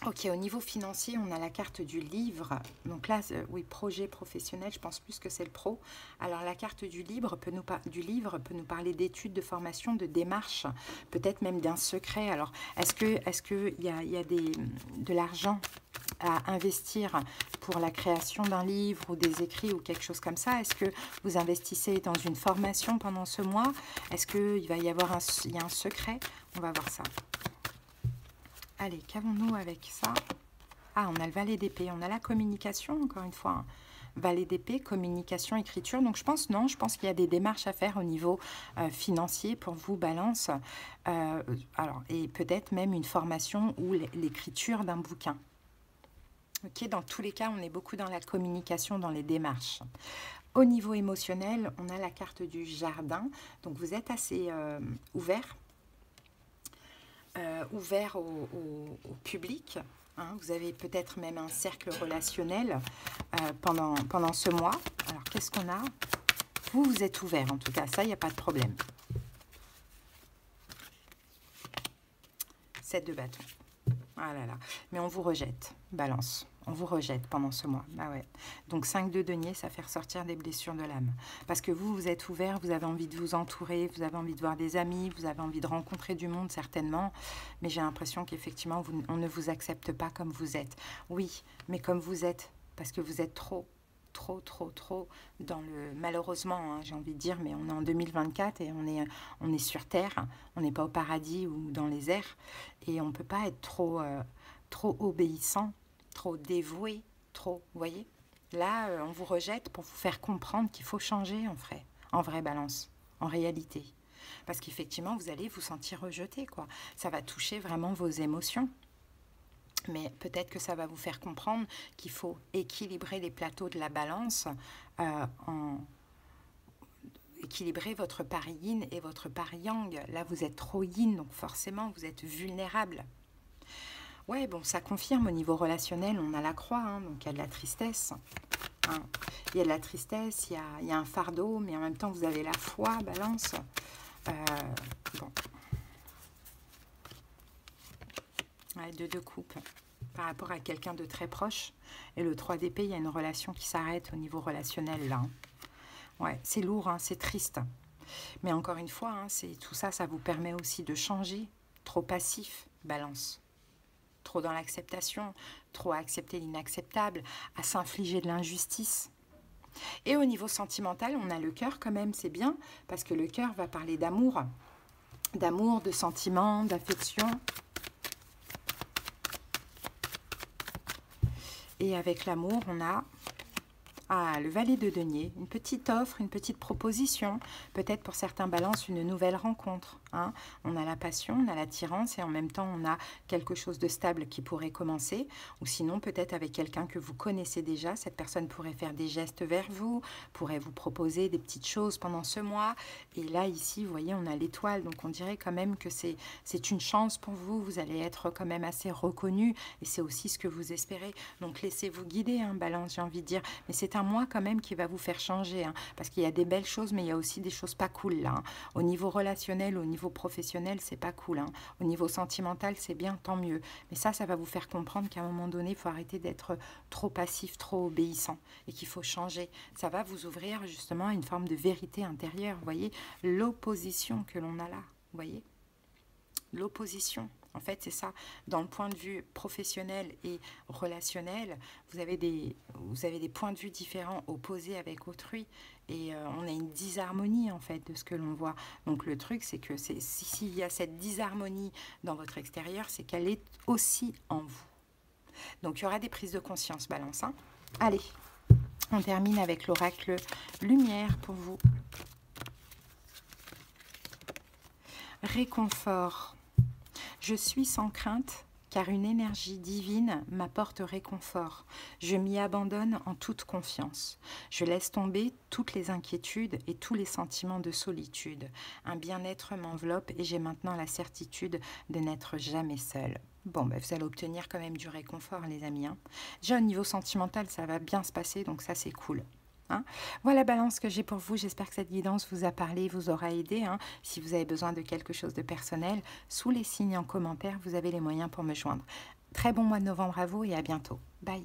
Ok, au niveau financier, on a la carte du livre. Donc là, oui, projet professionnel, je pense plus que c'est le pro. Alors la carte du livre peut nous parler d'études, de formation, de démarches, peut-être même d'un secret. Alors, est-ce qu'il y a de l'argent à investir pour la création d'un livre ou des écrits ou quelque chose comme ça? Est-ce que vous investissez dans une formation pendant ce mois? Est-ce qu'il va y avoir un secret? On va voir ça. Allez, qu'avons-nous avec ça? Ah, on a le valet d'épée, on a la communication, encore une fois. Hein. Valet d'épée, communication, écriture. Donc, je pense qu'il y a des démarches à faire au niveau financier pour vous, balance. Alors, et peut-être même une formation ou l'écriture d'un bouquin. Ok, dans tous les cas, on est beaucoup dans la communication, dans les démarches. Au niveau émotionnel, on a la carte du jardin. Donc, vous êtes assez ouvert. Ouvert au public. Hein. Vous avez peut-être même un cercle relationnel pendant ce mois. Alors, qu'est-ce qu'on a? Vous êtes ouvert, en tout cas. Ça, il n'y a pas de problème. 7 de bâton. Ah là là. Mais on vous rejette, balance. On vous rejette pendant ce mois. Ah ouais. Donc 5 de denier, ça fait ressortir des blessures de l'âme. Parce que vous êtes ouvert, vous avez envie de vous entourer, vous avez envie de voir des amis, vous avez envie de rencontrer du monde certainement. Mais j'ai l'impression qu'effectivement, on ne vous accepte pas comme vous êtes. Oui, mais comme vous êtes, parce que vous êtes trop. trop dans le... Malheureusement, hein, j'ai envie de dire, mais on est en 2024 et on est sur Terre, on n'est pas au paradis ou dans les airs, et on ne peut pas être trop obéissant, trop dévoué, trop, vous voyez. Là, on vous rejette pour vous faire comprendre qu'il faut changer en vraie balance, en réalité. Parce qu'effectivement, vous allez vous sentir rejeté, quoi. Ça va toucher vraiment vos émotions. Mais peut-être que ça va vous faire comprendre qu'il faut équilibrer les plateaux de la balance, équilibrer votre pari yin et votre pari yang. Là, vous êtes trop yin, donc forcément, vous êtes vulnérable. Ouais, bon, ça confirme au niveau relationnel, on a la croix, hein, donc il y a de la tristesse. Hein. Il y a de la tristesse, il y a un fardeau, mais en même temps, vous avez la foi, balance. Bon. Ouais, deux coupes par rapport à quelqu'un de très proche. Et le 3 d'épée, il y a une relation qui s'arrête au niveau relationnel, là. Ouais, c'est lourd, hein, c'est triste. Mais encore une fois, hein, tout ça, ça vous permet aussi de changer. Trop passif, balance. Trop dans l'acceptation, trop à accepter l'inacceptable, à s'infliger de l'injustice. Et au niveau sentimental, on a le cœur quand même, c'est bien, parce que le cœur va parler d'amour, de sentiments, d'affection. Et avec l'amour, on a le valet de denier, une petite offre, une petite proposition, peut-être pour certains balances, une nouvelle rencontre. Hein. On a la passion, on a l'attirance et en même temps, on a quelque chose de stable qui pourrait commencer. Ou sinon, peut-être avec quelqu'un que vous connaissez déjà, cette personne pourrait faire des gestes vers vous, pourrait vous proposer des petites choses pendant ce mois. Et là, ici, vous voyez, on a l'étoile, donc on dirait quand même que c'est une chance pour vous. Vous allez être quand même assez reconnu et c'est aussi ce que vous espérez. Donc, laissez-vous guider, hein, balance, j'ai envie de dire. Mais c'est un mois quand même qui va vous faire changer, hein, parce qu'il y a des belles choses, mais il y a aussi des choses pas cool là. Hein. Au niveau relationnel, au niveau professionnel, c'est pas cool. Hein. Au niveau sentimental, c'est bien, tant mieux. Mais ça va vous faire comprendre qu'à un moment donné, il faut arrêter d'être trop passif, trop obéissant, et qu'il faut changer. Ça va vous ouvrir justement à une forme de vérité intérieure. Vous voyez, l'opposition que l'on a là, vous voyez, l'opposition. En fait, c'est ça. Dans le point de vue professionnel et relationnel, vous avez des points de vue différents, opposés avec autrui. Et on a une disharmonie, en fait, de ce que l'on voit. Donc, le truc, c'est que s'il y a cette disharmonie dans votre extérieur, c'est qu'elle est aussi en vous. Donc, il y aura des prises de conscience, balance. Hein. Allez, on termine avec l'oracle lumière pour vous. Réconfort. Je suis sans crainte, car une énergie divine m'apporte réconfort. Je m'y abandonne en toute confiance. Je laisse tomber toutes les inquiétudes et tous les sentiments de solitude. Un bien-être m'enveloppe et j'ai maintenant la certitude de n'être jamais seule. Bon, ben, vous allez obtenir quand même du réconfort, les amis. Hein. Déjà, au niveau sentimental, ça va bien se passer, donc ça, c'est cool. Hein. Voilà, balance, que j'ai pour vous. J'espère que cette guidance vous a parlé, vous aura aidé. Hein. Si vous avez besoin de quelque chose de personnel, sous les signes en commentaire, vous avez les moyens pour me joindre. Très bon mois de novembre à vous et à bientôt. Bye.